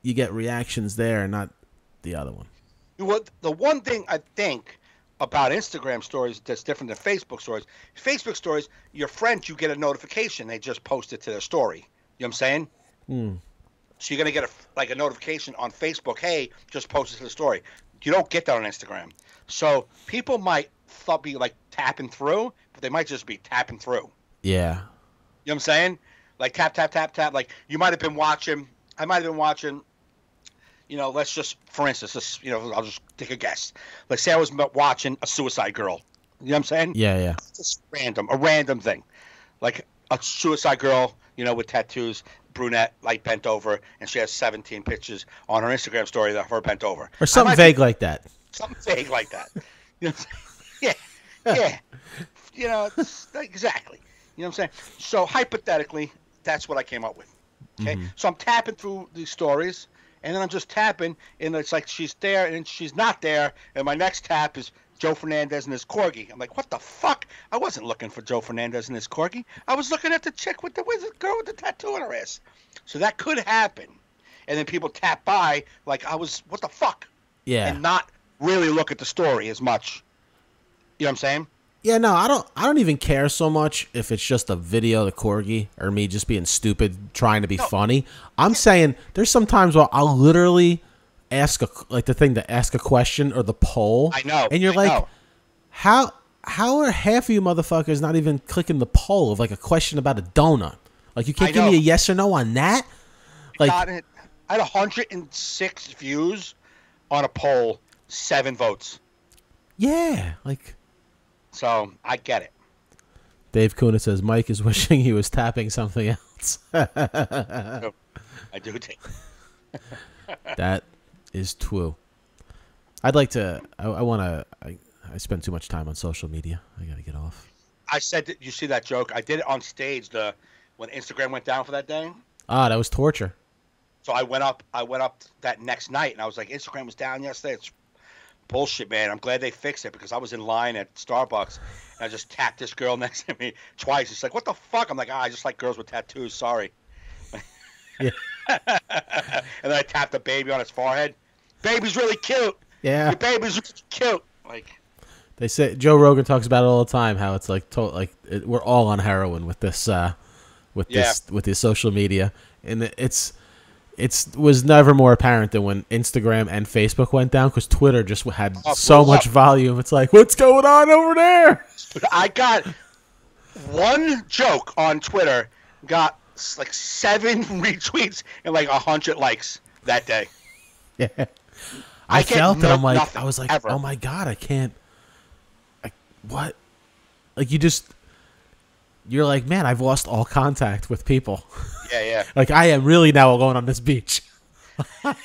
S2: you get reactions there and not the other one.
S1: Well, the one thing I think about Instagram stories that's different than Facebook stories, your friends, you get a notification. They just post it to their story. You know what I'm saying? So you're going to get a notification on Facebook, hey, just post it to the story. You don't get that on Instagram. So people might be like tapping through, but they might just be tapping through.
S2: Yeah.
S1: You know what I'm saying? Like tap, tap, tap, tap. Like I might have been watching, let's just, for instance, I'll just take a guess. Let's say I was watching a Suicide Girl. You know what I'm saying?
S2: Yeah.
S1: Just a random thing. Like a Suicide Girl, with tattoos, brunette, like bent over, and she has 17 pictures on her Instagram story of her bent over.
S2: Or something vague like that.
S1: Something vague like that. You know what I'm saying? Yeah. Exactly. You know what I'm saying? So hypothetically, that's what I came up with. Okay? Mm-hmm. So I'm tapping through these stories, and then I'm just tapping, and it's like she's there and she's not there, and my next tap is Joe Fernandes and his corgi. I'm like, what the fuck? I wasn't looking for Joe Fernandes and his corgi. I was looking at the chick with the girl with the tattoo on her ass. So that could happen. And then people tap by like what the fuck?
S2: Yeah.
S1: And not really look at the story as much. You know what I'm saying?
S2: Yeah, no, I don't even care so much if it's just a video of the corgi or me just being stupid trying to be funny. I'm saying there's some times where I'll literally ask ask a question or the poll.
S1: I know.
S2: And you're like, how how are half of you motherfuckers not even clicking the poll of like a question about a donut? Like you can't give me a yes or no on that? Like
S1: I had 106 views on a poll, 7 votes.
S2: Yeah, like.
S1: So I get it.
S2: Dave Kuna says Mike is wishing he was tapping something else.
S1: I do think
S2: that is true. I'd like to. I want to. I spend too much time on social media. I got to get off.
S1: I said that you see that joke. I did it on stage when Instagram went down for that day.
S2: Ah, that was torture.
S1: So I went up that next night and I was like, Instagram was down yesterday. It's bullshit, man. I'm glad they fixed it because I was in line at Starbucks and I just tapped this girl next to me twice. She's like, what the fuck? I'm like, I just like girls with tattoos. Sorry.
S2: Yeah.
S1: And then I tapped the baby on his forehead. Baby's really cute.
S2: Yeah.
S1: Your baby's really cute. Like.
S2: They say Joe Rogan talks about it all the time. How it's like we're all on heroin with this with his social media, and it was never more apparent than when Instagram and Facebook went down because Twitter just had so much volume. It's like, what's going on over there?
S1: I got one joke on Twitter, got like 7 retweets and like 100 likes that day.
S2: Yeah, I felt it. I'm like, I was like,
S1: ever.
S2: Oh my god, I can't. What? Like you're like, man, I've lost all contact with people.
S1: Yeah.
S2: Like I am really now alone on this beach. I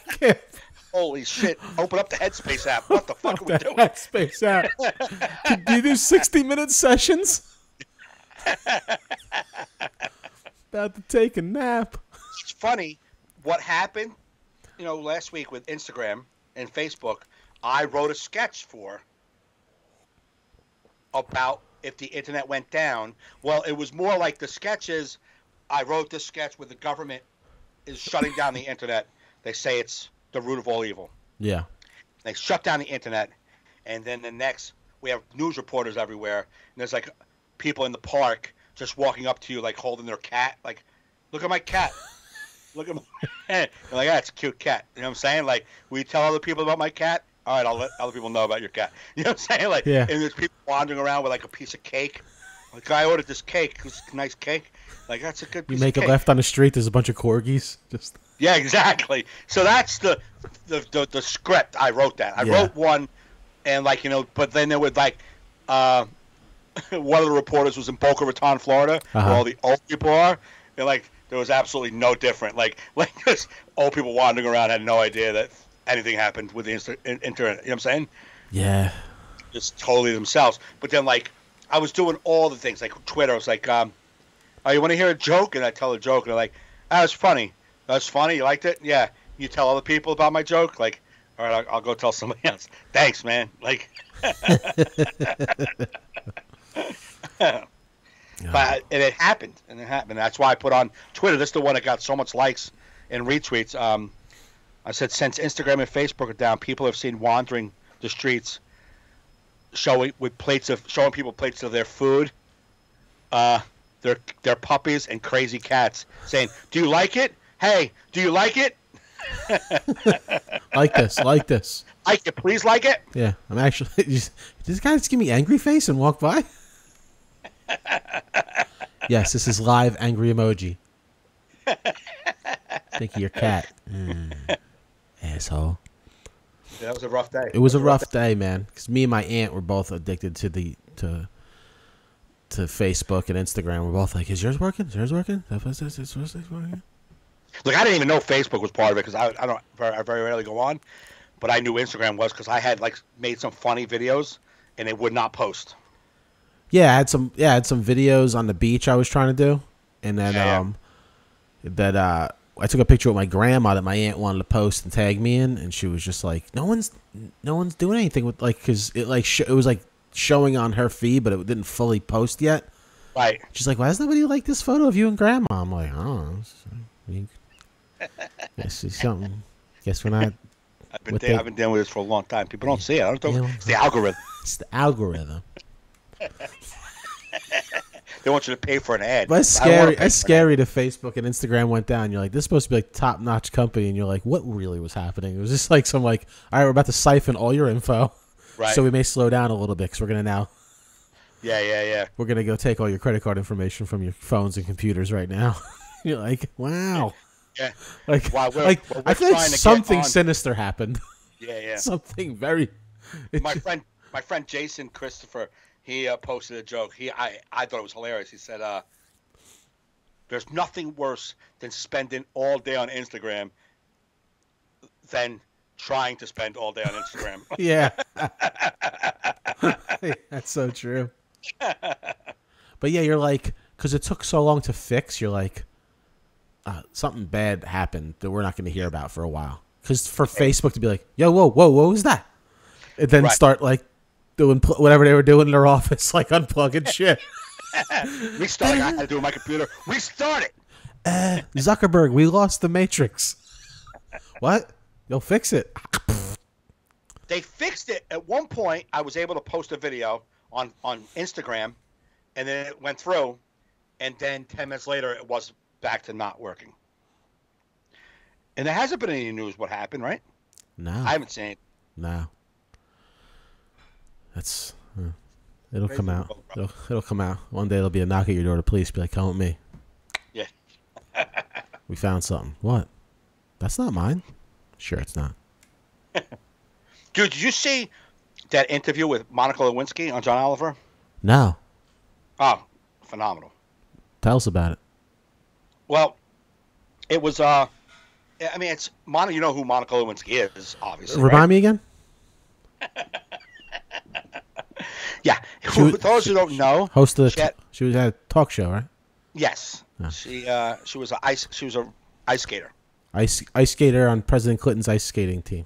S2: can't.
S1: Holy shit. Open up the Headspace app. What the fuck are we doing?
S2: Headspace app. Do you do 60-minute sessions? About to take a nap.
S1: It's funny what happened, last week with Instagram and Facebook. I wrote a sketch about if the internet went down. Well, it was more like the sketches. I wrote this sketch where the government is shutting down the internet. They say it's the root of all evil.
S2: Yeah.
S1: They shut down the internet, and then we have news reporters everywhere, and there's like people in the park just walking up to you like holding their cat, like, look at my cat. Look at my cat. They're like, it's a cute cat. You know what I'm saying? Like, will you tell other people about my cat? All right, I'll let other people know about your cat. You know what I'm saying? Like,
S2: yeah.
S1: And there's people wandering around with like a piece of cake. Like, I ordered this cake. It was a nice cake. Like, that's a good piece of cake.
S2: You make a left on the street, there's a bunch of corgis. Just.
S1: Yeah, exactly. So that's the script. I wrote that. I wrote one, and but then there would like, one of the reporters was in Boca Raton, Florida, where all the old people are, and like there was absolutely no different. Like this old people wandering around had no idea that anything happened with the internet. You know what I'm saying?
S2: Yeah.
S1: Just totally themselves. But then like I was doing all the things like Twitter. I was like, oh, you want to hear a joke? And I tell a joke, and they're like, that was funny. That's funny. You liked it? Yeah. You tell other people about my joke? Like, all right, I'll go tell somebody else. Thanks, man. Like, but it happened, and it happened. That's why I put on Twitter. This is the one that got so much likes and retweets. I said, since Instagram and Facebook are down, people have seen wandering the streets, showing people plates of their food, their puppies and crazy cats, saying, "Do you like it? Hey, do you like it?
S2: Like this.
S1: Like it, please like it."
S2: Yeah, I'm actually. Did this guy just give me angry face and walk by? Yes, this is live angry emoji. Think of your cat, asshole.
S1: Yeah, that was a rough day.
S2: It was a rough day, man. Because me and my aunt were both addicted to Facebook and Instagram. We're both like, "Is yours working? Is yours working? Is yours working?"
S1: Look, I didn't even know Facebook was part of it because I very rarely go on, but I knew Instagram was because I had like made some funny videos and it would not post.
S2: Yeah, I had some videos on the beach I was trying to do, and then I took a picture with my grandma that my aunt wanted to post and tag me in, and she was just like, "No one's doing anything with because it it was like showing on her feed, but it didn't fully post yet."
S1: Right.
S2: She's like, "Why does nobody like this photo of you and grandma?" I'm like, "Oh, guess it's something. Guess we're not."
S1: I've been dealing with this for a long time. People don't see it. I don't know. It's the algorithm.
S2: It's the algorithm.
S1: They want you to pay for an ad.
S2: But it's scary. It's scary that Facebook and Instagram went down. You're like, this is supposed to be like top-notch company, and you're like, what really was happening? It was just like some like, all right, we're about to siphon all your info, right? So we may slow down a little bit because we're gonna now.
S1: Yeah.
S2: We're gonna go take all your credit card information from your phones and computers right now. You're like, wow.
S1: Yeah.
S2: Like, I feel like something sinister happened.
S1: Yeah.
S2: Something very.
S1: My friend Jason Christopher, he posted a joke. I thought it was hilarious. He said, "There's nothing worse than spending all day on Instagram than trying to spend all day on Instagram."
S2: Yeah. That's so true. But yeah, you're like, because it took so long to fix, you're like, something bad happened that we're not going to hear about for a while. Because for Facebook to be like, yo, whoa, what was that? And then start like doing whatever they were doing in their office, like unplugging shit.
S1: Restart. I had to do it on my computer. Restart it.
S2: Zuckerberg, we lost the Matrix. What? You'll fix it.
S1: They fixed it. At one point, I was able to post a video on Instagram, and then it went through, and then 10 minutes later, it was back to not working. And there hasn't been any news what happened, right?
S2: No.
S1: I haven't seen it.
S2: No. That's... it'll come out. It'll come out. One day there'll be a knock at your door. The police be like, come with me.
S1: Yeah.
S2: We found something. What? That's not mine. Sure, it's not.
S1: Dude, did you see that interview with Monica Lewinsky on John Oliver?
S2: No.
S1: Oh, phenomenal.
S2: Tell us about it.
S1: Well, it was, I mean, it's Monica. You know who Monica Lewinsky is, obviously.
S2: Remind me again?
S1: Yeah. For those who don't know,
S2: host of she was at a talk show, right?
S1: Yes. Oh. She was a ice skater.
S2: Ice skater on President Clinton's ice skating team.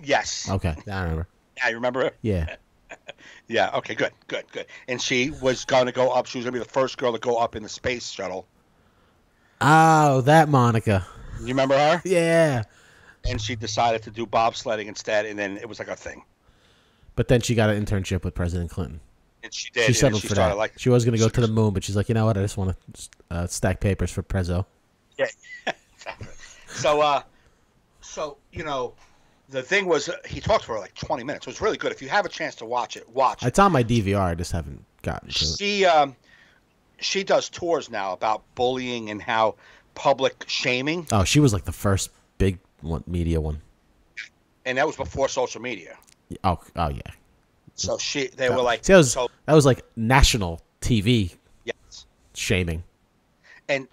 S1: Yes.
S2: Okay, I remember.
S1: Yeah, you remember her?
S2: Yeah.
S1: Yeah. Okay. Good. And she was going to go up. She was going to be the first girl to go up in the space shuttle.
S2: Oh, that Monica.
S1: You remember her?
S2: Yeah.
S1: And she decided to do bobsledding instead, and then it was like a thing.
S2: But then she got an internship with President Clinton.
S1: And she did.
S2: She settled for that. She was going to go to the moon, but she's like, you know what? I just want to stack papers for Prezzo.
S1: Yeah. Exactly. So you know, the thing was, he talked for like 20 minutes. It was really good. If you have a chance to watch it, watch it.
S2: It's on my DVR. I just haven't gotten to it.
S1: She does tours now about bullying and how public shaming.
S2: Oh, she was like the first big media one.
S1: And that was before social media.
S2: Oh yeah.
S1: So they were like,
S2: see, that was like national TV.
S1: Yes.
S2: Shaming.
S1: And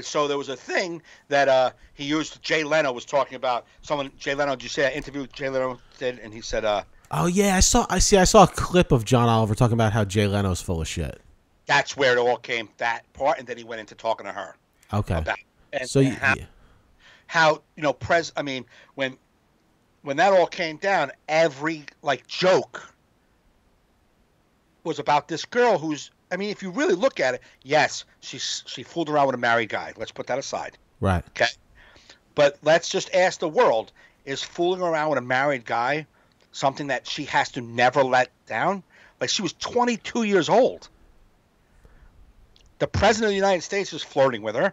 S1: so there was a thing that he used. Jay Leno was talking about Jay Leno. Did you see that interview Jay Leno did? And he said,
S2: "Oh yeah, I saw a clip of John Oliver talking about how Jay Leno's full of shit."
S1: That's where it all came, that part, and then he went into talking to her.
S2: Okay.
S1: How you know, I mean, when that all came down, every like joke was about this girl who's. I mean, if you really look at it, yes, she fooled around with a married guy. Let's put that aside.
S2: Right.
S1: Okay. But let's just ask the world, is fooling around with a married guy something that she has to never let down? Like, she was 22 years old. The president of the United States was flirting with her.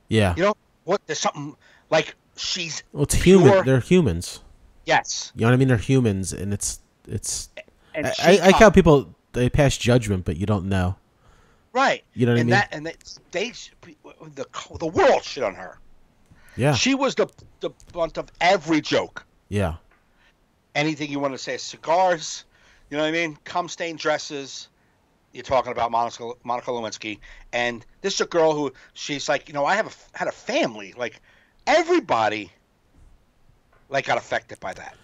S2: Yeah.
S1: You know, there's something like she's
S2: well, it's human. They're humans.
S1: Yes.
S2: You know what I mean? They're humans, and it's I like how people they pass judgment, but you don't know.
S1: Right.
S2: You know what I mean?
S1: The world shit on her.
S2: Yeah.
S1: She was the bunt of every joke.
S2: Yeah.
S1: Anything you want to say, cigars, you know what I mean? Cum stained dresses. You're talking about Monica Lewinsky, and this is a girl who she's like, you know, I had a family. Like everybody, like got affected by that.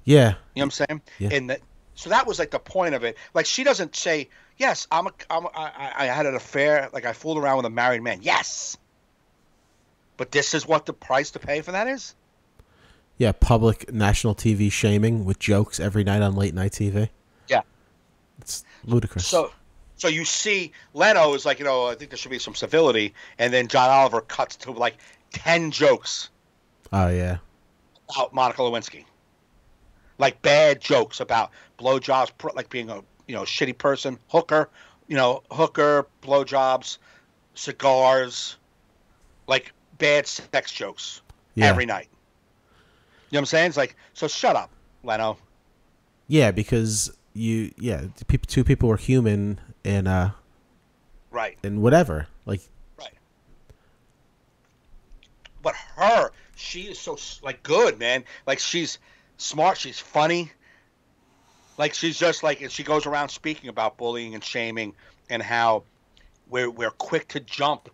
S2: Yeah.
S1: You know what I'm saying?
S2: Yeah.
S1: And so that was like the point of it. Like she doesn't say, yes, I had an affair. Like I fooled around with a married man. Yes. But this is what the price to pay for that is?
S2: Yeah, public national TV shaming with jokes every night on late night TV.
S1: Yeah.
S2: It's ludicrous.
S1: So you see Leno is like, you know, I think there should be some civility. And then John Oliver cuts to like 10 jokes.
S2: Oh, yeah.
S1: About Monica Lewinsky. Like bad jokes about blowjobs, like being a shitty person, hooker, hooker, blowjobs, cigars, like bad sex jokes
S2: Yeah.
S1: every night. You know what I'm saying? It's like, so shut up, Leno.
S2: Yeah, because two people were human and
S1: Right.
S2: and whatever. Like,
S1: Right. But her, she is so like good, man. Like she's smart, she's funny. Like she's just like, and she goes around speaking about bullying and shaming and how we're quick to jump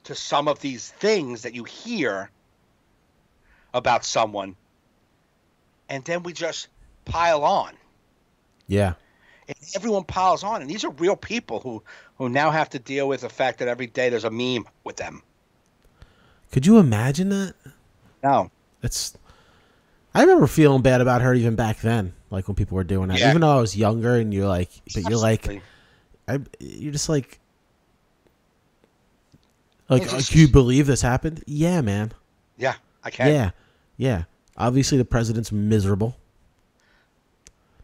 S1: to some of these things that you hear about someone, and then we just pile on.
S2: yeah.
S1: And everyone piles on, and these are real people who now have to deal with the fact that every day there's a meme with them.
S2: Could you imagine that?
S1: No.
S2: I remember feeling bad about her even back then, like when people were doing that.
S1: Yeah.
S2: Even though I was younger, and you're like, but you're like,
S1: Absolutely.
S2: you're just like, do you believe this happened? Yeah, man.
S1: Yeah, I can.
S2: Yeah. Obviously, the president's miserable.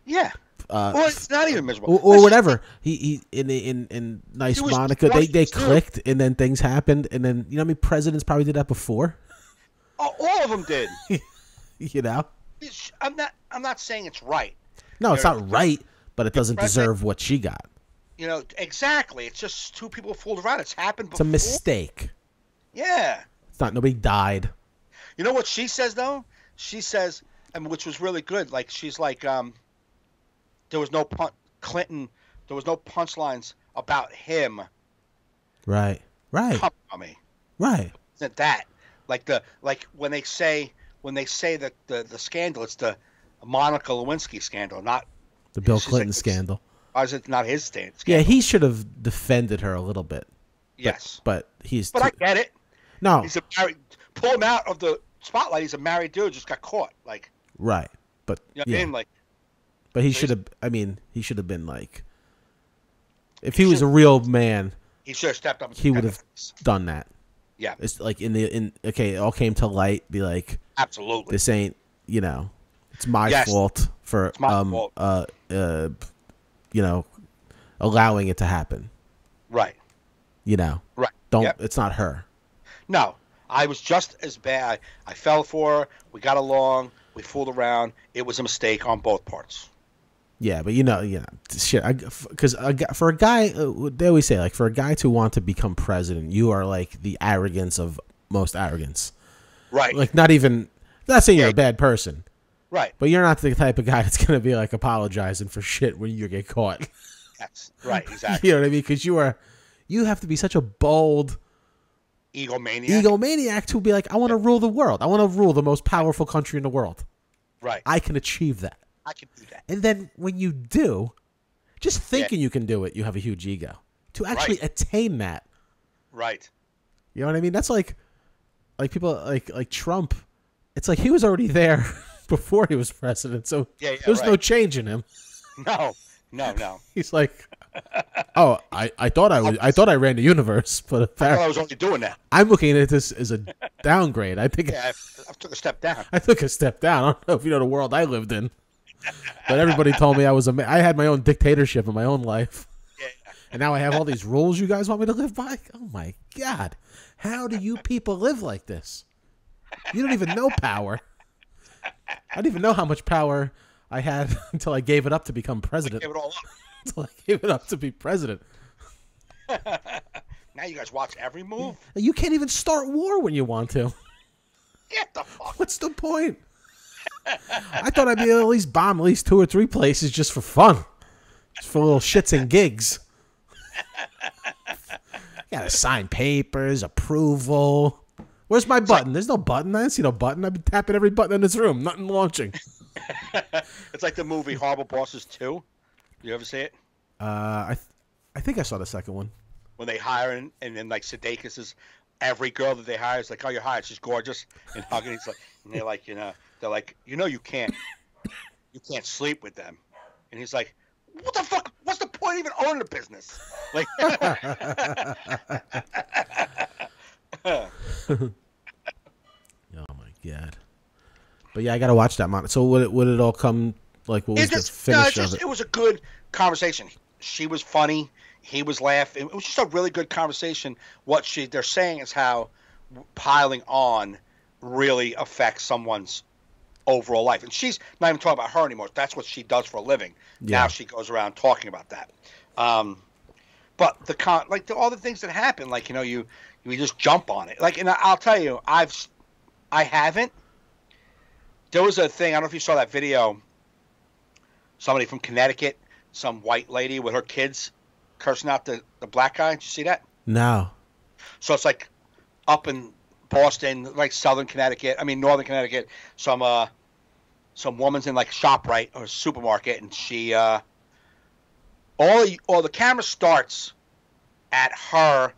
S1: Yeah. Well, it's not even miserable.
S2: Or whatever. He in nice Monica, they clicked, and then things happened, and then you know how many presidents probably did that before.
S1: Oh, all of them did.
S2: You know.
S1: I'm not saying it's right.
S2: No, it's not right, but it doesn't deserve what she got.
S1: Exactly. It's just two people fooled around. It's happened before.
S2: It's a mistake.
S1: Yeah.
S2: It's not. Nobody died.
S1: You know what she says though? She says, and which was really good. Like she's like, there was no Clinton. There was no punchlines about him.
S2: Right.
S1: Come on me.
S2: Right.
S1: Isn't that like when they say that the scandal? It's the Monica Lewinsky scandal, not
S2: the Bill Clinton scandal.
S1: Why is it not his scandal?
S2: Yeah, he should have defended her a little bit.
S1: Yes,
S2: but
S1: I get it.
S2: No,
S1: he's pull him out of the spotlight. He's a married dude, just got caught. Like,
S2: right, but
S1: you know what I mean? Like,
S2: but he should have. I mean, he should have been like, if he was a real man,
S1: he should have stepped up.
S2: He would have done that.
S1: Yeah,
S2: it's like okay, it all came to light. Be like,
S1: absolutely,
S2: this ain't it's my fault for allowing it to happen.
S1: Right.
S2: Right. It's not her.
S1: No, I was just as bad. I fell for her. We got along. We fooled around. It was a mistake on both parts.
S2: Yeah, but shit. Because for a guy, they always say, like, for a guy to want to become president, you are like the arrogance of most arrogance.
S1: Right.
S2: Like, not saying you're a bad person.
S1: Right.
S2: But you're not the type of guy that's going to be like apologizing for shit when you get caught.
S1: Yes. Right. Exactly.
S2: You know what I mean? Because you have to be such a bold egomaniac to be like, I want to rule the world. I want to rule the most powerful country in the world.
S1: Right.
S2: I can achieve that.
S1: I can do that.
S2: And then when you do, just thinking you can do it, you have a huge ego. To actually attain that.
S1: Right.
S2: You know what I mean? That's like people like Trump. It's like he was already there before he was president, so there's no change in him.
S1: No.
S2: He's like, oh, I thought I ran the universe, but
S1: I thought I was only doing that.
S2: I'm looking at this as a downgrade. I think
S1: I took a step down.
S2: I took a step down. I don't know if you know the world I lived in, but everybody told me I had my own dictatorship in my own life.
S1: Yeah.
S2: And now I have all these rules you guys want me to live by. Oh my God, how do you people live like this? You don't even know power. I don't even know how much power I had until I gave it up to become president.
S1: Gave it all up.
S2: Until I gave it up to be president.
S1: Now you guys watch every move?
S2: You can't even start war when you want to.
S1: Get the fuck.
S2: What's the point? I thought I'd be able to at least bomb at least 2 or 3 places just for fun. Just for little shits and gigs. You gotta sign papers, approval. Where's my button? There's no button. I didn't see no button. I've been tapping every button in this room. Nothing launching.
S1: It's like the movie Horrible Bosses 2. You ever see it?
S2: I think I saw the second one.
S1: When they hire and then like Sudeikis is every girl that they hire is like, oh, you're hired. She's gorgeous and hugging. He's like, and they're like, you can't sleep with them. And he's like, what the fuck? What's the point of even owning a business? Like,
S2: oh my God. But yeah, I gotta watch that. So would it all come like? What was the finish of it?
S1: It was a good conversation. She was funny, he was laughing. It was just a really good conversation. What they're saying is how piling on really affects someone's overall life. And she's not even talking about her anymore. That's what she does for a living. Yeah. Now she goes around talking about that. But all the things that happen, like, you know, you just jump on it. Like, and I'll tell you, I haven't. There was a thing, I don't know if you saw that video, somebody from Connecticut, some white lady with her kids cursing out the black guy. Did you see that?
S2: No.
S1: So it's like up in Boston, like northern Connecticut, some woman's in like ShopRite or a supermarket, and she the camera starts at her.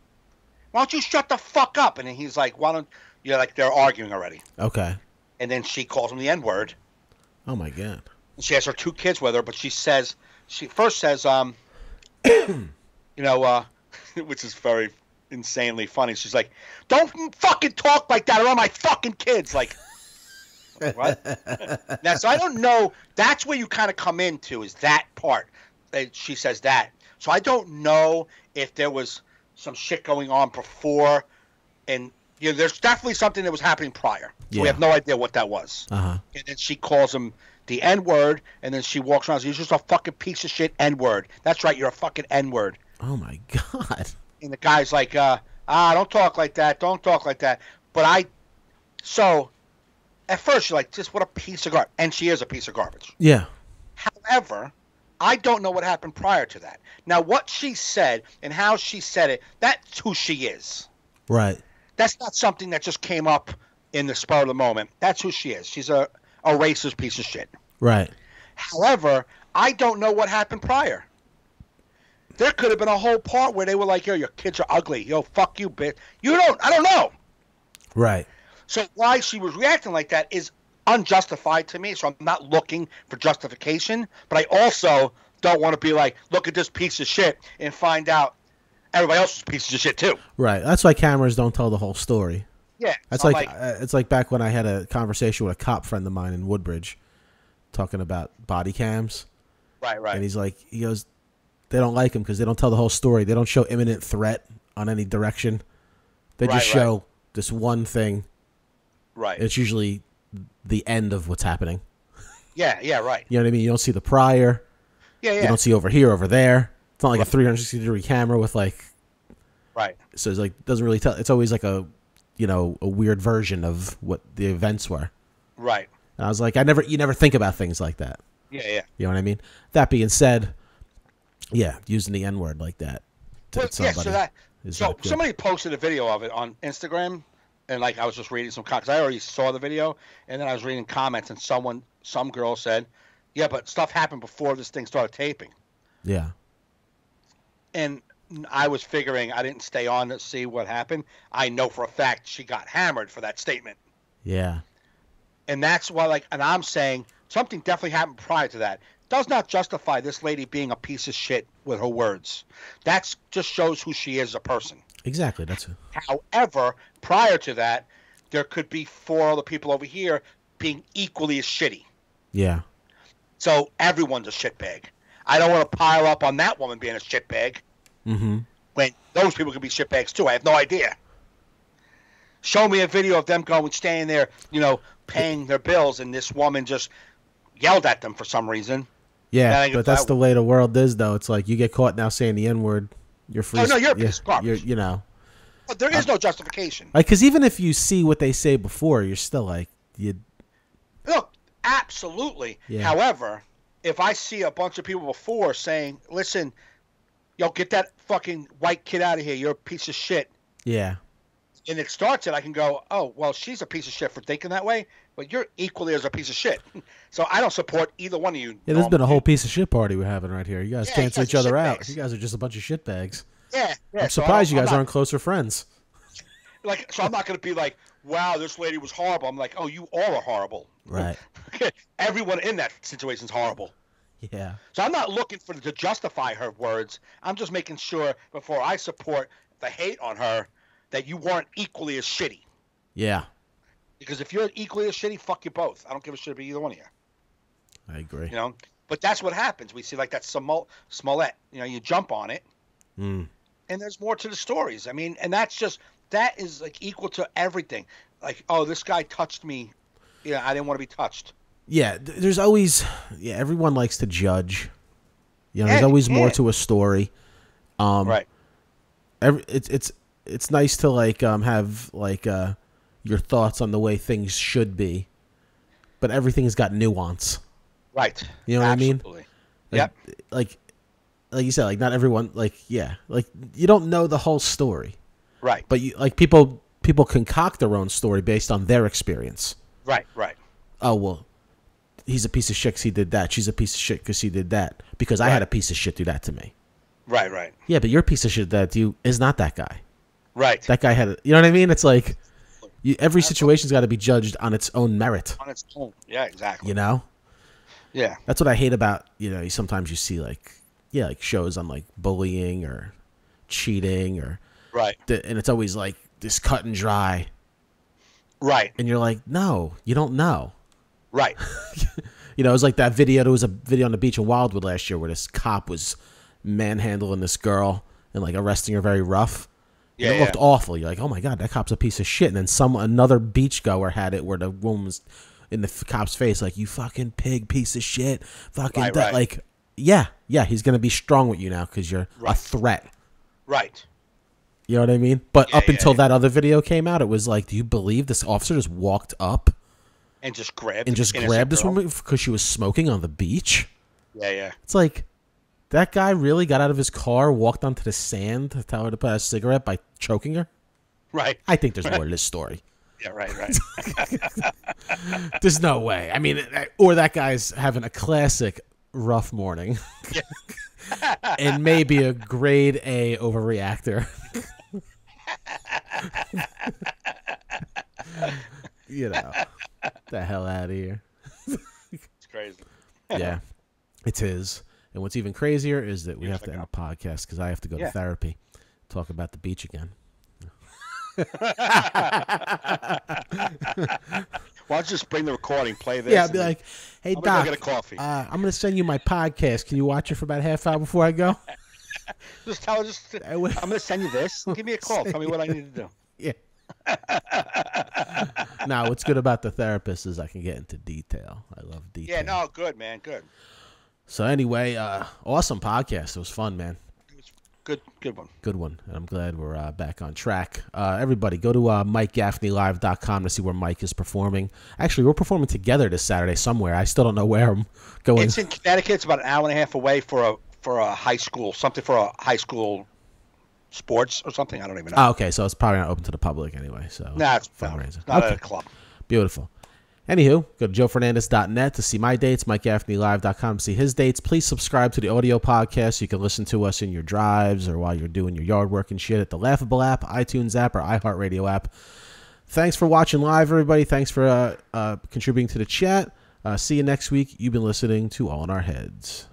S1: Why don't you shut the fuck up? And then he's like, why don't you, like, they're arguing already. Okay. And then she calls him the N-word.
S2: Oh my God.
S1: She has her 2 kids with her, but she first says, you know, which is very insanely funny. She's like, don't fucking talk like that around my fucking kids. Like, what? Now, so I don't know. That's where you kind of come into, is that part. She says that. So I don't know if there was some shit going on before, and you know, there's definitely something that was happening prior. So we have no idea what that was. And then she calls him the N-word, and then she walks around and says, you're just a fucking piece of shit N-word. That's right, you're a fucking N-word.
S2: Oh my God.
S1: And the guy's like, don't talk like that. Don't talk like that. So at first you're like, just what a piece of garbage. And she is a piece of garbage. Yeah. However, I don't know what happened prior to that. Now, what she said and how she said it, that's who she is. Right. That's not something that just came up in the spur of the moment. That's who she is. She's a racist piece of shit. Right. However, I don't know what happened prior. There could have been a whole part where they were like, yo, your kids are ugly. Yo, fuck you, bitch. I don't know. Right. So why she was reacting like that is unjustified to me, so I'm not looking for justification, but I also don't want to be like, look at this piece of shit and find out everybody else is pieces of shit too. Right. That's why cameras don't tell the whole story. Yeah. That's so it's like back when I had a conversation with a cop friend of mine in Woodbridge talking about body cams. Right, right. And he goes, they don't like them because they don't tell the whole story. They don't show imminent threat on any direction. They just show this one thing. Right. It's usually the end of what's happening. Yeah, yeah, right. You know what I mean? You don't see the prior. Yeah, yeah. You don't see over here, over there. It's not like a 360-degree camera with like. Right. So it's like doesn't really tell. It's always like a weird version of what the events were. Right. And I was like, you never think about things like that. Yeah, yeah. You know what I mean? That being said, yeah, using the N-word like that to somebody. So somebody posted a video of it on Instagram. And like I was just reading some comments. I already saw the video, and then I was reading comments, and some girl said, "Yeah, but stuff happened before this thing started taping." Yeah. And I was figuring, I didn't stay on to see what happened. I know for a fact she got hammered for that statement. Yeah. And that's why, and I'm saying something definitely happened prior to that. Does not justify this lady being a piece of shit with her words. That just shows who she is as a person. Exactly. However, prior to that, there could be 4 other people over here being equally as shitty. Yeah. So everyone's a shitbag. I don't want to pile up on that woman being a shitbag. Mm-hmm. When those people could be shitbags too. I have no idea. Show me a video of them standing there, paying their bills, and this woman just yelled at them for some reason. Yeah, but that's the way the world is, though. It's like you get caught now saying the N-word. You're free. Oh, no, you're a piece of garbage. But there is no justification. Because even if you see what they say before, you're still like, Look, absolutely. Yeah. However, if I see a bunch of people before saying, listen, get that fucking white kid out of here. You're a piece of shit. Yeah. And it starts it, I can go, oh, well, she's a piece of shit for thinking that way, but you're equally as a piece of shit. So I don't support either one of you. Yeah, there's been a whole piece of shit party we're having right here. You guys cancel each other out. You guys are just a bunch of shit bags. Yeah. I'm surprised you guys aren't closer friends. So I'm not going to be like, wow, this lady was horrible. I'm like, oh, you all are horrible. Right. Everyone in that situation is horrible. Yeah. So I'm not looking to justify her words. I'm just making sure before I support the hate on her that you weren't equally as shitty. Yeah. Because if you're equally as shitty, fuck you both. I don't give a shit about either one of you. I agree. But that's what happens. We see like that Smollett. You jump on it,
S2: Mm.
S1: And there's more to the stories. I mean, and that is like equal to everything. Like, oh, this guy touched me. Yeah, I didn't want to be touched.
S2: Yeah, there's always, everyone likes to judge. There's always more to a story.
S1: Right.
S2: It's nice to like have like your thoughts on the way things should be, but everything's got nuance.
S1: Right.
S2: You know what
S1: Absolutely.
S2: I mean?
S1: Yep.
S2: Like you said, like not everyone, like you don't know the whole story.
S1: Right.
S2: But people concoct their own story based on their experience.
S1: Right. Right.
S2: Oh well, he's a piece of shit because he did that. She's a piece of shit because she did that. Because I had a piece of shit do that to me.
S1: Right. Right.
S2: Yeah, but your piece of shit that you is not that guy.
S1: Right.
S2: That guy had, you know what I mean? It's like every situation's got to be judged on its own merit.
S1: On its own. Yeah, exactly.
S2: You know?
S1: Yeah.
S2: That's what I hate about, sometimes you see like shows on like bullying or cheating or
S1: right.
S2: And it's always like this cut and dry.
S1: Right.
S2: And you're like, no, you don't know.
S1: Right.
S2: It was like that video. There was a video on the beach in Wildwood last year where this cop was manhandling this girl and like arresting her very rough. Yeah, it looked awful. You're like, oh my God, that cop's a piece of shit. And then another beachgoer had it where the woman was in the cop's face, like, you fucking pig piece of shit. Fucking right. Like, yeah, he's gonna be strong with you now because you're a threat.
S1: Right.
S2: You know what I mean? But up until that other video came out, it was like, do you believe this officer just walked up
S1: and just grabbed
S2: this woman because she was smoking on the beach?
S1: Yeah.
S2: It's like, that guy really got out of his car, walked onto the sand to tell her to put a cigarette by choking her?
S1: Right.
S2: I think there's more to this story.
S1: Yeah, right.
S2: There's no way. I mean, or that guy's having a classic rough morning. Yeah. And maybe a grade A overreactor. The hell out of here.
S1: It's crazy.
S2: Yeah, it is. And what's even crazier is that we have to end the podcast because I have to go to therapy, talk about the beach again.
S1: Why don't you just bring the recording, play this?
S2: Yeah, I'll be like, hey, Doc,
S1: go get a coffee.
S2: I'm going to send you my podcast. Can you watch it for about half hour before I go?
S1: I'm going to send you this. Give me a call. Tell me what I need to do.
S2: Yeah. Now, what's good about the therapist is I can get into detail. I love detail.
S1: Yeah, no, good, man, good.
S2: So anyway, awesome podcast. It was fun, man.
S1: Good one.
S2: Good one. And I'm glad we're back on track. Everybody, go to MikeGaffneyLive.com to see where Mike is performing. Actually, we're performing together this Saturday somewhere. I still don't know where I'm going.
S1: It's in Connecticut. It's about an hour and a half away for a high school, something for a high school sports or something. I don't even know.
S2: Oh, okay, so it's probably not open to the public anyway. So
S1: it's not at a club.
S2: Beautiful. Anywho, go to joefernandez.net to see my dates, MikeGaffneyLive.com to see his dates. Please subscribe to the audio podcast so you can listen to us in your drives or while you're doing your yard work and shit at the Laughable App, iTunes app, or iHeartRadio app. Thanks for watching live, everybody. Thanks for contributing to the chat. See you next week. You've been listening to All in Our Heads.